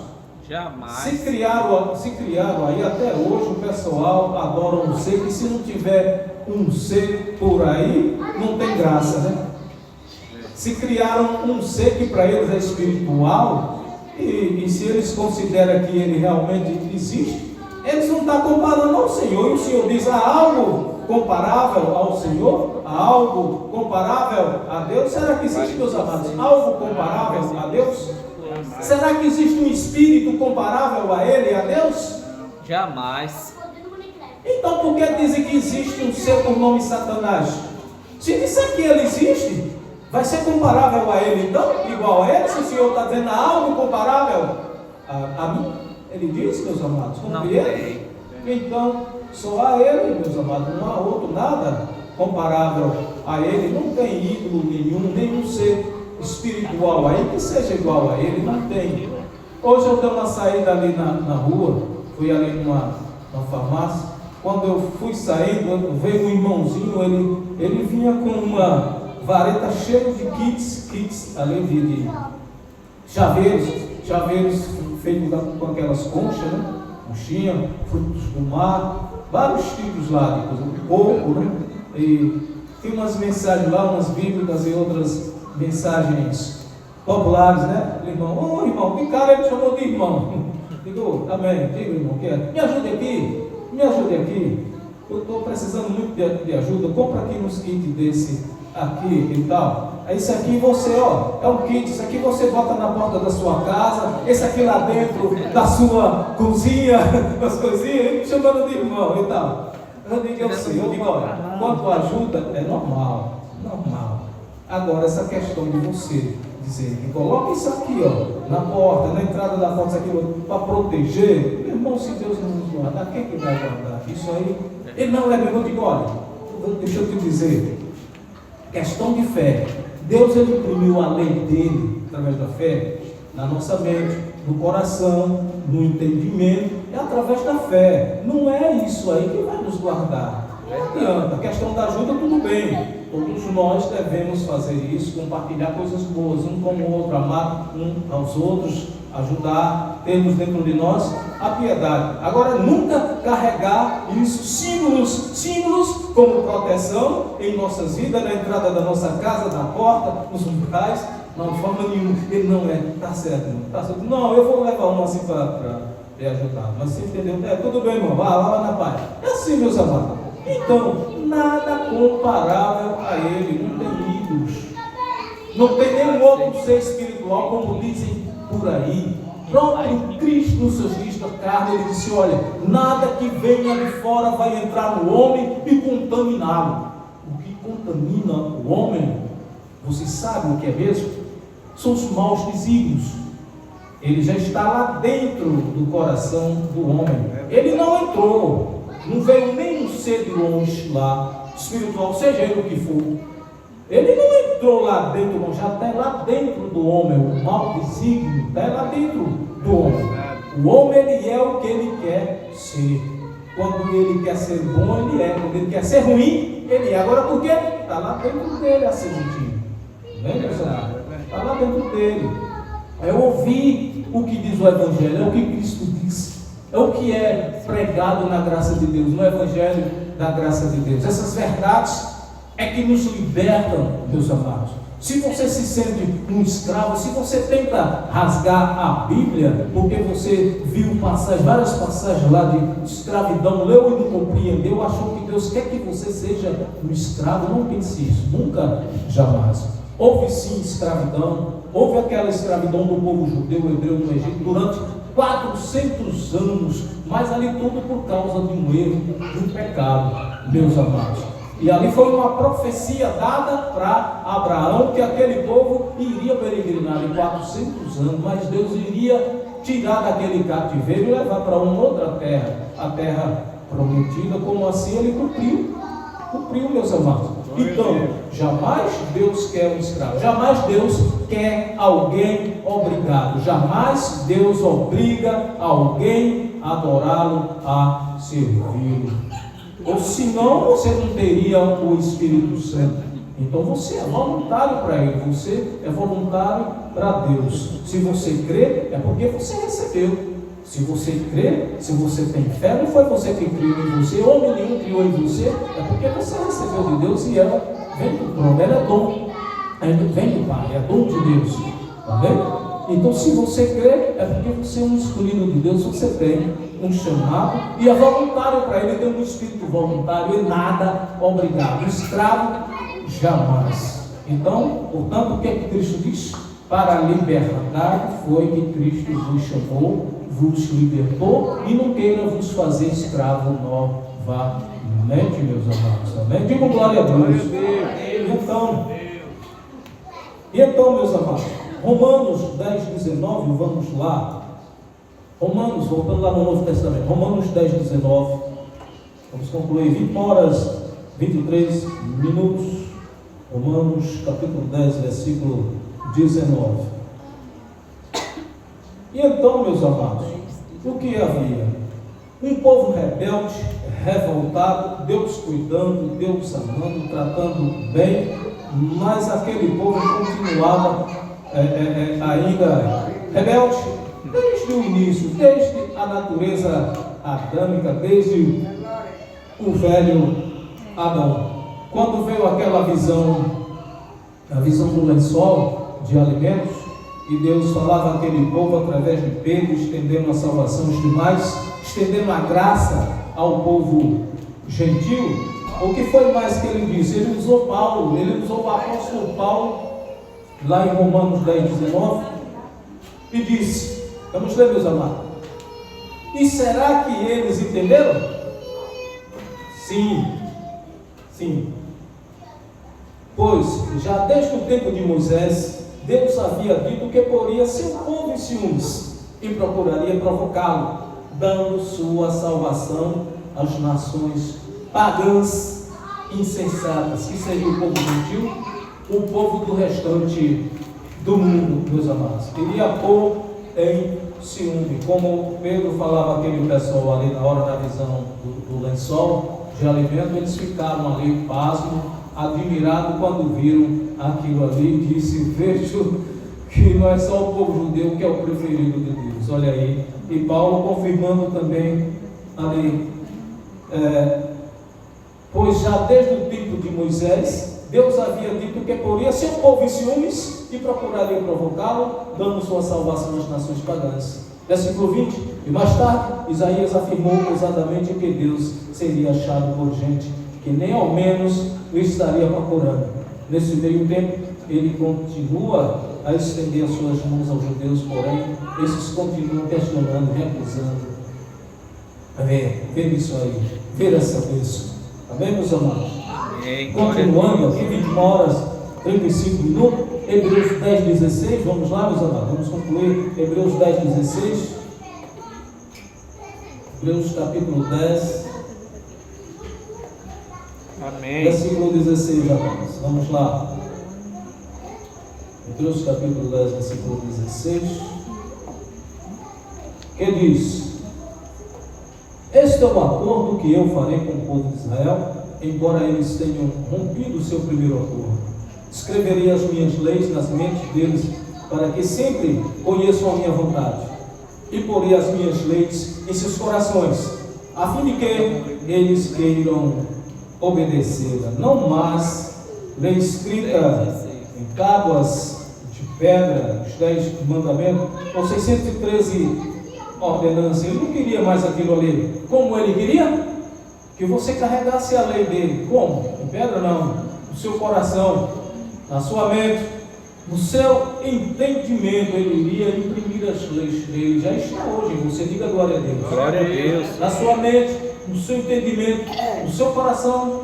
Jamais. Se criaram aí, até hoje o pessoal adora um ser, que se não tiver um ser por aí, não tem graça, né? Se criaram um ser que para eles é espiritual, e se eles consideram que ele realmente existe, eles não estão comparando ao Senhor. E o Senhor diz: há algo comparável ao Senhor? Há algo comparável a Deus? Será que existe, meus amados, algo comparável a Deus? Será que existe um espírito comparável a Ele, a Deus? Jamais. Então por que dizem que existe um ser por nome Satanás? Se disser que ele existe, vai ser comparável a Ele então? Igual a Ele? Se o Senhor está dizendo algo comparável a mim? Ele diz, meus amados, não tem. Então, só a Ele, meus amados, não há outro, nada comparável a Ele. Não tem ídolo nenhum ser espiritual aí que seja igual a Ele, não tem. Hoje eu dei uma saída ali na rua, fui ali numa farmácia. Quando eu fui saindo, veio um irmãozinho, ele vinha com uma vareta cheia de kits, além de chaveiros feitos com aquelas conchas, né? Conchinha, frutos do mar, vários tipos lá, de coisa, um pouco, né? E tem umas mensagens lá, umas bíblicas e outras mensagens populares, né? Irmão, irmão, que cara ele chamou de irmão? Digo, amém, digo, irmão, me ajude aqui. eu estou precisando muito de ajuda, compra aqui uns kits desse aqui e tal. Esse aqui você, ó, é um kit, isso aqui você bota na porta da sua casa, esse aqui lá dentro da sua cozinha, das coisinhas, chamando de irmão e tal. Eu digo, olha, quanto ajuda é normal. Agora, essa questão de você dizer que coloca isso aqui, ó, na porta, na entrada da porta, isso aqui, para proteger, meu irmão, se Deus não nos guardar, quem que vai guardar? Isso aí, ele não é meu. Eu digo, olha, deixa eu te dizer, questão de fé. Deus, ele imprimiu a lei dele, através da fé, na nossa mente, no coração, no entendimento, é através da fé. Não é isso aí que vai nos guardar. Não adianta. A questão da ajuda, tudo bem. Todos nós devemos fazer isso, compartilhar coisas boas, um com o outro, amar um aos outros, ajudar, termos dentro de nós a piedade. Agora, nunca carregar isso, símbolos como proteção em nossas vidas, na entrada da nossa casa, na porta, nos umbrais, não, de forma nenhuma. Ele não é, está certo, não, eu vou levar um assim para lhe ajudar. Mas você entendeu? Tudo bem, irmão, vá lá na paz. É assim, meus amados. Então, nada comparável a ele, não tem ídolos, não tem nenhum outro ser espiritual, como dizem por aí. Próprio Cristo, nos seus dias da carne, ele disse: olha, nada que venha de fora vai entrar no homem e contaminá-lo. O que contamina o homem, você sabe o que é mesmo? São os maus desígnios. Ele já está lá dentro do coração do homem. Ele não entrou. Não veio nenhum ser de longe lá, espiritual, seja ele o que for. Ele não entrou lá dentro, não, já está lá dentro do homem. O mau desígnio está lá dentro do homem. O homem, ele é o que ele quer ser. Quando ele quer ser bom, ele é. Quando ele quer ser ruim, ele é. Agora, por quê? Está lá dentro dele a sementinha. Está lá dentro dele. É ouvir o que diz o Evangelho, é o que Cristo diz. É o que é pregado na graça de Deus, no Evangelho da graça de Deus. Essas verdades é que nos libertam, meus amados. Se você se sente um escravo, se você tenta rasgar a Bíblia, porque você viu várias passagens lá de escravidão, leu e não compreendeu, achou que Deus quer que você seja um escravo, não pense isso, nunca, jamais. Houve sim escravidão, houve aquela escravidão do povo judeu, hebreu no Egito, durante 400 anos, mas ali tudo por causa de um erro, de um pecado, meus amados. E ali foi uma profecia dada para Abraão, que aquele povo iria peregrinar em 400 anos, mas Deus iria tirar daquele cativeiro e levar para uma outra terra, a terra prometida. Como assim ele cumpriu, meus amados. Então, jamais Deus quer um escravo, jamais Deus quer alguém obrigado, jamais Deus obriga alguém a adorá-lo, a servi-lo. Ou senão você não teria o Espírito Santo. Então você é voluntário para Ele, você é voluntário para Deus. Se você crê, é porque você recebeu. Se você crê, se você tem fé, não foi você que criou em você, homem nenhum criou em você, é porque você recebeu de Deus e ela vem do trono, ela é dom, vem do Pai, é dom de Deus, tá bem? Então, se você crê, é porque você é um escolhido de Deus, você tem um chamado e é voluntário para Ele, tem um espírito voluntário e nada obrigado, escravo jamais. Então, portanto, o que é que Cristo diz? Para a liberdade foi que Cristo vos chamou, vos libertou e não queira vos fazer escravo novamente, meus amados. Amém? Digo glória a Deus. Então, meus amados, Romanos 10, 19, vamos lá. Romanos, voltando lá no Novo Testamento, Romanos 10, 19. Vamos concluir 20 horas, 23 minutos. Romanos capítulo 10, versículo 19. E então, meus amados, o que havia? Um povo rebelde, revoltado, Deus cuidando, Deus amando, tratando bem, mas aquele povo continuava ainda rebelde desde o início, desde a natureza adâmica, desde o velho Adão. Quando veio aquela visão, a visão do lençol de alimentos, e Deus falava àquele povo através de Pedro, estendendo a salvação aos demais, estendendo a graça ao povo gentil, o que foi mais que ele disse? Ele usou Paulo, ele usou o apóstolo Paulo, lá em Romanos 10, 19, e disse, vamos ler, meus amados, e será que eles entenderam? Sim, sim. Pois, já desde o tempo de Moisés, Deus havia dito que poria seu povo em ciúmes e procuraria provocá-lo, dando sua salvação às nações pagãs insensatas, que seria o povo gentil, o povo do restante do mundo, meus amados. Queria pôr em ciúme, como Pedro falava aquele pessoal ali na hora da visão do lençol de alimento, eles ficaram ali pasmos, admirados quando viram aquilo ali, e disse, vejo que não é só o povo judeu que é o preferido de Deus, olha aí. E Paulo confirmando também ali, pois já desde o tempo de Moisés, Deus havia dito que poria seu povo em ciúmes e procuraria provocá-lo, dando sua salvação às nações pagãs. Versículo 20, e mais tarde, Isaías afirmou ousadamente que Deus seria achado por gente que nem ao menos o estaria procurando. Nesse meio tempo, ele continua a estender as suas mãos aos judeus, porém, esses continuam questionando, recusando. Ver isso aí, ver essa bênção. Amém, meus amados? Amém. Continuando aqui, 21 horas 35 minutos, Hebreus 10, 16, vamos lá, meus amados, vamos concluir Hebreus 10, 16. Hebreus capítulo 10, Amém. versículo 16, amados, vamos lá. Hebreus capítulo 10, versículo 16, que diz: este é o acordo que eu farei com o povo de Israel, embora eles tenham rompido o seu primeiro acordo. Escreverei as minhas leis nas mentes deles, para que sempre conheçam a minha vontade, e porei as minhas leis em seus corações, a fim de que eles queiram obedecê-la. Não mais lei escrita em tábuas de pedra, os 10 mandamentos, ou 613 ordenanças. Ele não queria mais aquilo ali. Como ele queria? Que você carregasse a lei dele. Como? Em pedra não. No seu coração, na sua mente, no seu entendimento. Ele iria imprimir as leis dele. Já está hoje em você. Diga glória a Deus. Glória a Deus. Na sua mente, no seu entendimento, no seu coração,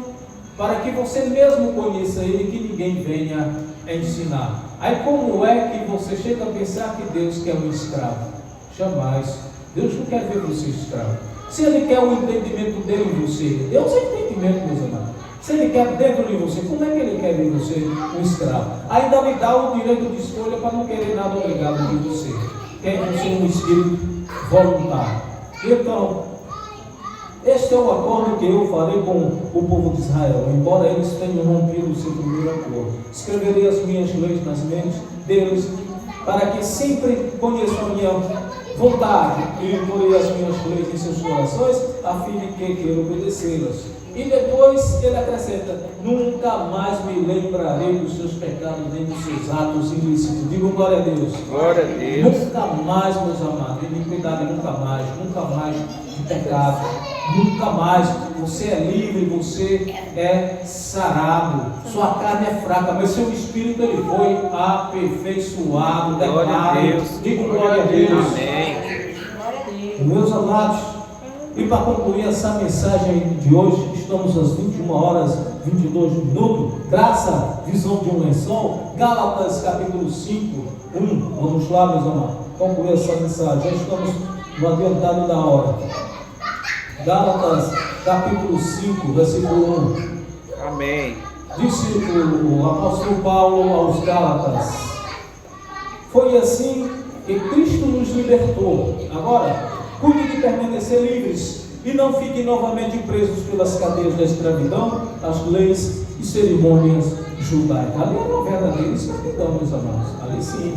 para que você mesmo conheça ele e que ninguém venha a ensinar. Aí como é que você chega a pensar que Deus quer um escravo? Jamais. Deus não quer ver você escravo. Se Ele quer o entendimento dele em você, Deus é entendimento, meus amados. Se Ele quer dentro de você, como é que Ele quer ver você um escravo? Ainda lhe dá o direito de escolha para não querer nada obrigado de você. Quer você um espírito voluntário. Então, este é o acordo que eu farei com o povo de Israel, embora eles tenham rompido o seu primeiro acordo. Escreverei as minhas leis nas mentes deles, para que sempre conheçam a minha vontade, e porei as minhas leis em seus corações, a fim de que queiram obedecê-las. E depois ele acrescenta: nunca mais me lembrarei dos seus pecados nem dos seus atos ilícitos. Digo glória a Deus. Glória a Deus. Nunca mais, meus amados, iniquidade nunca mais de pecado, nunca mais. Você é livre, você é sarado, sua carne é fraca, mas seu espírito ele foi aperfeiçoado. Glória a Deus. Digo glória a Deus. Amém. Meus amados, e para concluir essa mensagem de hoje, estamos às 21 horas 22 minutos, graça, visão de um lençol, Gálatas capítulo 5, 1, vamos lá, meus amados, concluir essa mensagem, já estamos no adiantado da hora. Gálatas capítulo 5, versículo 1. Amém. Disse o apóstolo Paulo aos Gálatas: foi assim que Cristo nos libertou. Agora, cuide de permanecer livres e não fiquem novamente presos pelas cadeias da escravidão, as leis e cerimônias judaicas. Ali é uma verdadeira escravidão, meus amados. Ali sim.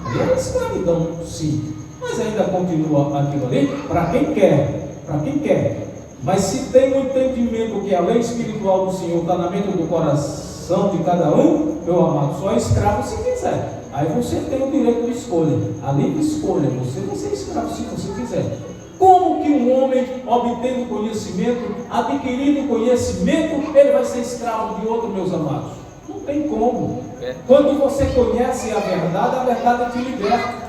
Ali é escravidão, sim. Mas ainda continua aquilo ali para quem quer. Para quem quer. Mas se tem um entendimento que a lei espiritual do Senhor está na mente do coração de cada um, meu amado, só é escravo se quiser. Aí você tem o direito de escolha, a livre escolha. Você vai ser escravo se você quiser. Como que um homem, obtendo conhecimento, adquirindo conhecimento, ele vai ser escravo de outro, meus amados? Não tem como. Quando você conhece a verdade te liberta.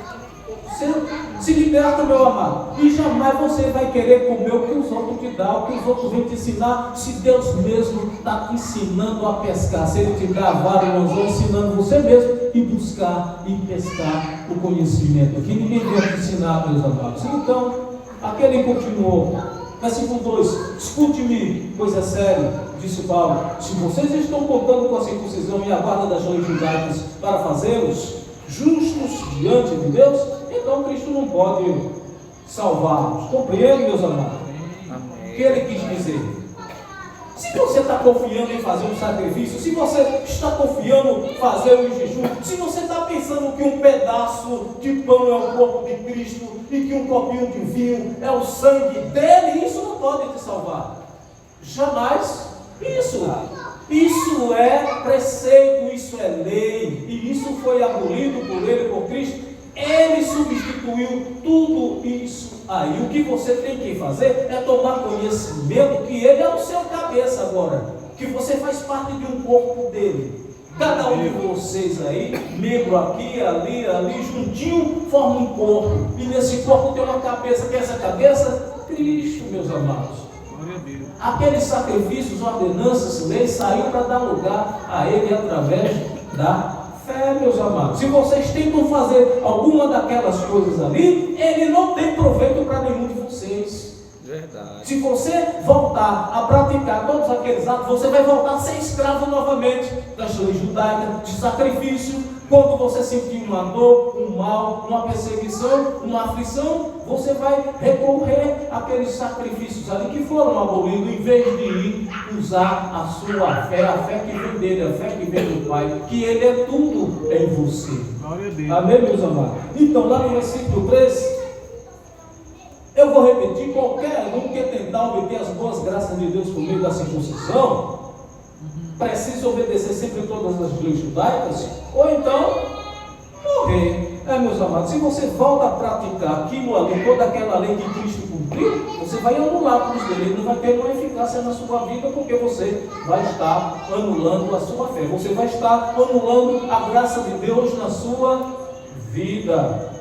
Você se liberta, meu amado, e jamais você vai querer comer o que os outros te dão, o que os outros vêm te ensinar, se Deus mesmo está te ensinando a pescar. Se Ele te dá a vara e o anzol, ensinando você mesmo e buscar e pescar o conhecimento, que ninguém veio te ensinar, meus amados. Então, aquele continuou, versículo 2: escute-me, pois é sério, disse Paulo, se vocês estão contando com a circuncisão e a guarda das leis judaicas para fazê-los justos diante de Deus, então Cristo não pode salvar-nos. Compreende, meus amados? O que ele quis dizer? Se você está confiando em fazer um sacrifício, se você está confiando em fazer um jejum, se você está pensando que um pedaço de pão é o corpo de Cristo e que um copinho de vinho é o sangue dele, isso não pode te salvar. Jamais. Isso é preceito, isso é lei, e isso foi abolido por ele, por Cristo. Ele substituiu tudo isso aí. O que você tem que fazer é tomar conhecimento que ele é o seu cabeça agora, que você faz parte de um corpo dele. Cada um de vocês aí, membro aqui, ali, juntinho, forma um corpo. E nesse corpo tem uma cabeça, que é essa cabeça? Cristo, meus amados. Aqueles sacrifícios, ordenanças, leis, saíram para dar lugar a ele através da fé, meus amados. Se vocês tentam fazer alguma daquelas coisas ali, ele não tem proveito para nenhum de vocês. Verdade. Se você voltar a praticar todos aqueles atos, você vai voltar a ser escravo novamente das leis judaicas, de sacrifício. Quando você sentir uma dor, um mal, uma perseguição, uma aflição, você vai recorrer àqueles sacrifícios ali que foram abolidos, em vez de ir usar a sua fé, a fé que vem dele, a fé que vem do Pai, que ele é tudo em você. Amém, meus amados? Então, lá no versículo 3, eu vou repetir: qualquer um que tentar obter as boas graças de Deus por meio da circuncisão, precisa obedecer sempre todas as leis judaicas, ou então morrer. Meus amados, se você volta a praticar aquilo ali, toda aquela lei que Cristo cumpriu, você vai anular a cruz dele, ele não vai ter uma eficácia na sua vida, porque você vai estar anulando a sua fé, você vai estar anulando a graça de Deus na sua vida.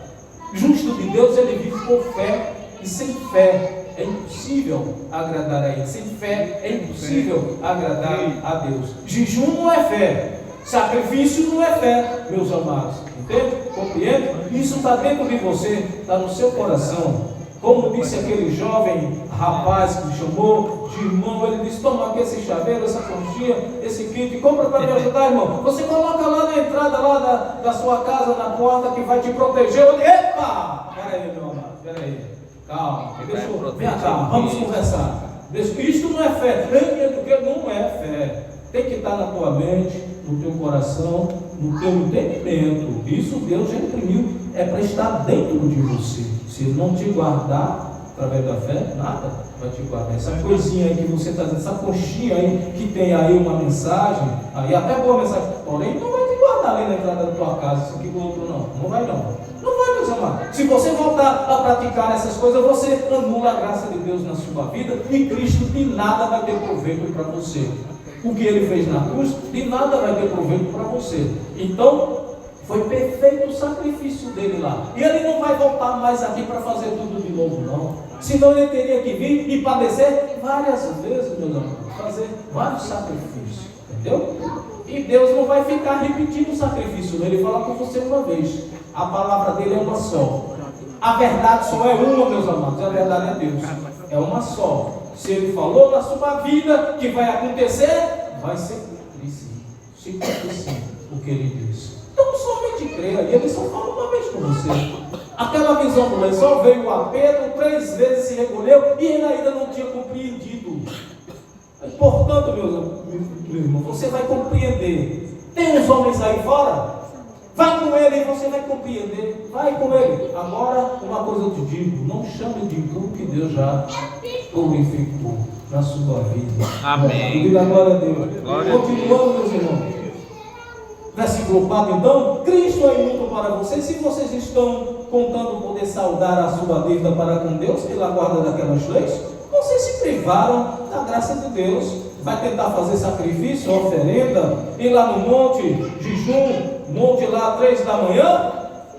Justo de Deus, ele vive por fé, e sem fé é impossível agradar a Ele. Sem fé é impossível agradar a Deus. Jejum não é fé, sacrifício não é fé, meus amados. Entende? Compreende? Isso está dentro de você, está no seu coração. Como disse aquele jovem rapaz que me chamou de irmão, ele disse: toma aqui esse chaveiro, essa conchinha, esse kit, compra para me ajudar, irmão. Você coloca lá na entrada lá da sua casa, na porta, que vai te proteger. Eu disse: epa! Espera aí, meu amado, espera aí. Calma, vem cá, vamos conversar. Isto não é fé, não é fé. Tem que estar na tua mente, no teu coração, no teu entendimento. Isso Deus já imprimiu, é para estar dentro de você. Se Ele não te guardar através da fé, nada vai te guardar. Essa coisinha aí que você está dizendo, essa coxinha aí que tem aí uma mensagem, aí até boa mensagem, porém não vai te guardar ali na entrada da tua casa, isso aqui com o outro não vai não. Não vai, meus amados. Se você voltar a praticar essas coisas, você anula a graça de Deus na sua vida, e Cristo de nada vai ter proveito para você. O que Ele fez na cruz, de nada vai ter proveito para você. Então, foi perfeito o sacrifício dele lá. E Ele não vai voltar mais aqui para fazer tudo de novo, não. Senão Ele teria que vir e padecer várias vezes, meus amados, fazer vários sacrifícios. Entendeu? E Deus não vai ficar repetindo o sacrifício. Ele fala com você uma vez. A palavra dele é uma só. A verdade só é uma, meus amados. A verdade é Deus. É uma só. Se Ele falou na sua vida que vai acontecer, vai ser cumprido sim. Se cumprir sim o que Ele disse. Então somente creia. E Ele só fala uma vez com você. Aquela visão do lençol veio a Pedro, 3 vezes se recolheu e ele ainda não tinha compreendido. Portanto, meu irmão, você vai compreender. Tem uns homens aí fora? Vai com ele e você vai compreender. Vai com ele. Agora, uma coisa eu te digo: não chame de impuro que Deus já glorificou na sua vida. Amém. Diga glória a Deus. Glória Continuando, meus irmãos. Versículo 4, então, Cristo é inútil para vocês. Se vocês estão contando poder saldar a sua dívida para com Deus pela guarda daquelas leis, vocês se privaram da graça de Deus. Vai tentar fazer sacrifício, oferenda, ir lá no monte, jejum, monte lá 3 da manhã?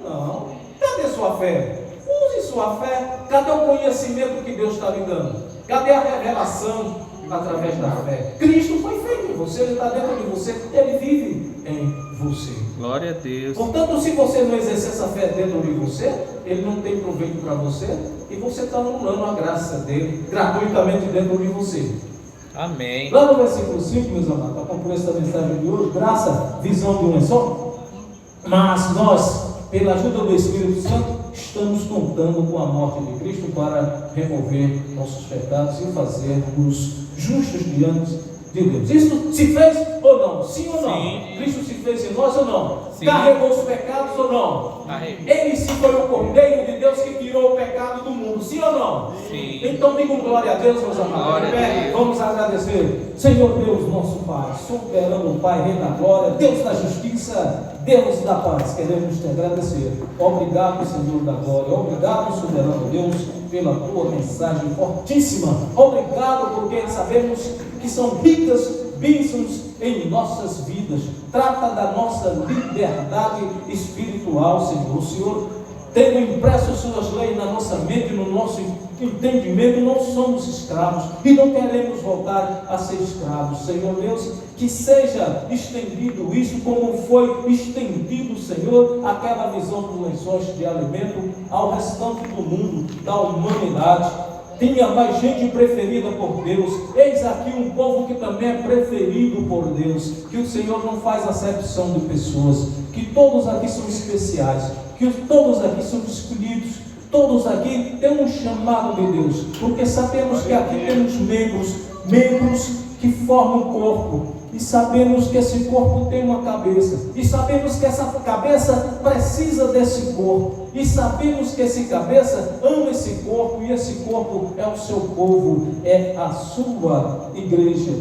Não. Cadê sua fé? Use sua fé. Cadê o conhecimento que Deus está lhe dando? Cadê a revelação através da fé? Cristo foi feito em você, Ele está dentro de você, Ele vive em você. Glória a Deus. Portanto, se você não exercer essa fé dentro de você, Ele não tem proveito para você, e você está anulando a graça dele gratuitamente dentro de você. Amém. Lá no versículo 5, meus amados, para concluir essa mensagem de hoje, graça, visão de um lençol. Mas nós, pela ajuda do Espírito Santo, estamos contando com a morte de Cristo para remover nossos pecados e fazer-nos justos diante de Deus. Isso se fez ou não? Sim ou não? Sim. Cristo se fez em nós ou não? Sim. Carregou os pecados ou não? Carregou. Ele sim foi o Cordeiro de Deus que tirou o pecado do mundo. Sim ou não? Sim. Então digam glória a Deus, meus amados. Glória a Deus. Vamos agradecer. Senhor Deus, nosso Pai, soberano Pai, Rei da Glória, Deus da Justiça, Deus da Paz, queremos te agradecer. Obrigado, Senhor da Glória. Obrigado, soberano Deus, pela tua mensagem fortíssima. Obrigado porque sabemos que são ricas bênçãos em nossas vidas. Trata da nossa liberdade espiritual, Senhor. O Senhor, tendo impresso suas leis na nossa mente, no nosso entendimento, não somos escravos e não queremos voltar a ser escravos. Senhor Deus, que seja estendido isso como foi estendido, Senhor, aquela visão dos lençóis de alimento ao restante do mundo, da humanidade. Tinha mais gente preferida por Deus. Eis aqui um povo que também é preferido por Deus. Que o Senhor não faz acepção de pessoas. Que todos aqui são especiais. Que todos aqui são escolhidos. Todos aqui têm um chamado de Deus. Porque sabemos que aqui temos membros que formam um corpo. E sabemos que esse corpo tem uma cabeça. E sabemos que essa cabeça precisa desse corpo. E sabemos que esse cabeça ama esse corpo. E esse corpo é o seu povo, é a sua igreja.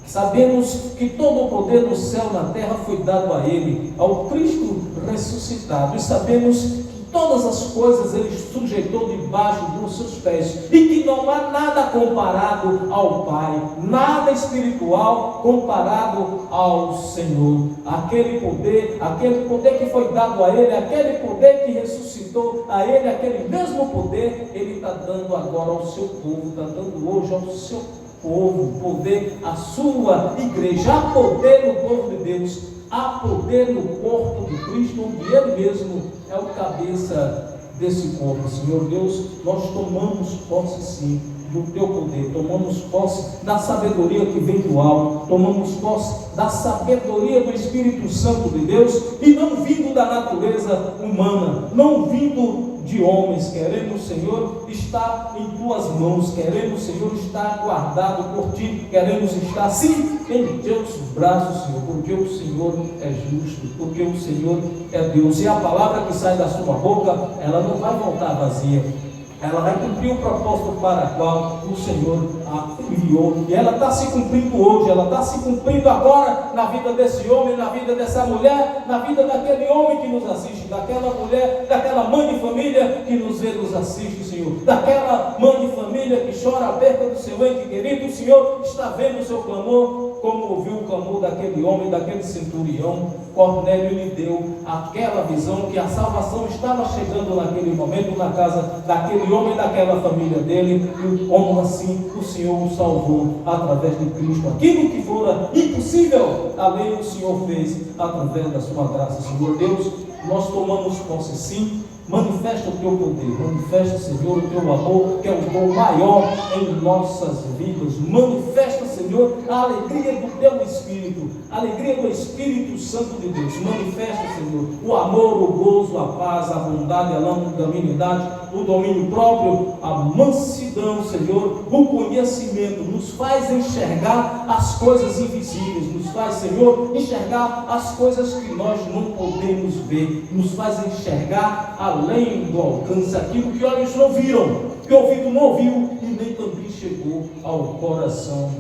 Sabemos que todo o poder no céu e na terra foi dado a Ele, ao Cristo ressuscitado. E sabemos que todas as coisas Ele sujeitou debaixo dos seus pés, e que não há nada comparado ao Pai, nada espiritual comparado ao Senhor. Aquele poder que foi dado a Ele, aquele poder que ressuscitou a Ele, aquele mesmo poder, Ele está dando agora ao seu povo, está dando hoje ao seu povo, poder à sua igreja. Há poder no povo de Deus, há poder no corpo de Cristo, onde Ele mesmo é o cabeça desse corpo. Senhor Deus, nós tomamos posse sim do Teu poder, tomamos posse da sabedoria que vem do alto, tomamos posse da sabedoria do Espírito Santo de Deus, e não vindo da natureza humana, não vindo de homens. Queremos, Senhor, estar em Tuas mãos, queremos, Senhor, estar guardado por Ti, queremos estar sim em Teus braços, Senhor, porque o Senhor é justo, porque o Senhor é Deus, e a palavra que sai da sua boca, ela não vai voltar vazia. Ela vai cumprir o propósito para o qual o Senhor a enviou. E ela está se cumprindo hoje, ela está se cumprindo agora na vida desse homem, na vida dessa mulher, na vida daquele homem que nos assiste, daquela mulher, daquela mãe de família que nos vê, nos assiste, Senhor. Daquela mãe de família que chora a perda do seu ente querido. O Senhor está vendo o seu clamor, como ouviu o clamor daquele homem, daquele centurião. Cornélio lhe deu aquela visão que a salvação estava chegando naquele momento na casa daquele homem, daquela família dele, e como assim o Senhor o salvou através de Cristo. Aquilo que fora impossível, além o Senhor fez através da sua graça. Senhor Deus, nós tomamos posse sim. Manifesta o Teu poder, manifesta, Senhor, o Teu amor, que é o dom maior em nossas vidas. Manifesta, Senhor, a alegria do Teu Espírito, a alegria do Espírito Santo de Deus. Manifesta, Senhor, o amor, o gozo, a paz, a bondade, a longanimidade, o domínio próprio, a mansidão, Senhor, o conhecimento. Nos faz enxergar as coisas invisíveis, nos faz, Senhor, enxergar as coisas que nós não podemos ver, nos faz enxergar além do alcance aquilo que olhos não viram, que ouvido não ouviu e nem também chegou ao coração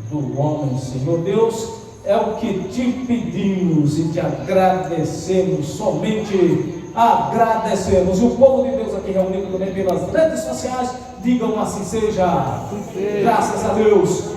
do homem. Senhor Deus, é o que te pedimos e te agradecemos, somente agradecemos. E o povo de Deus aqui reunido também pelas redes sociais, digam assim seja. Graças a Deus.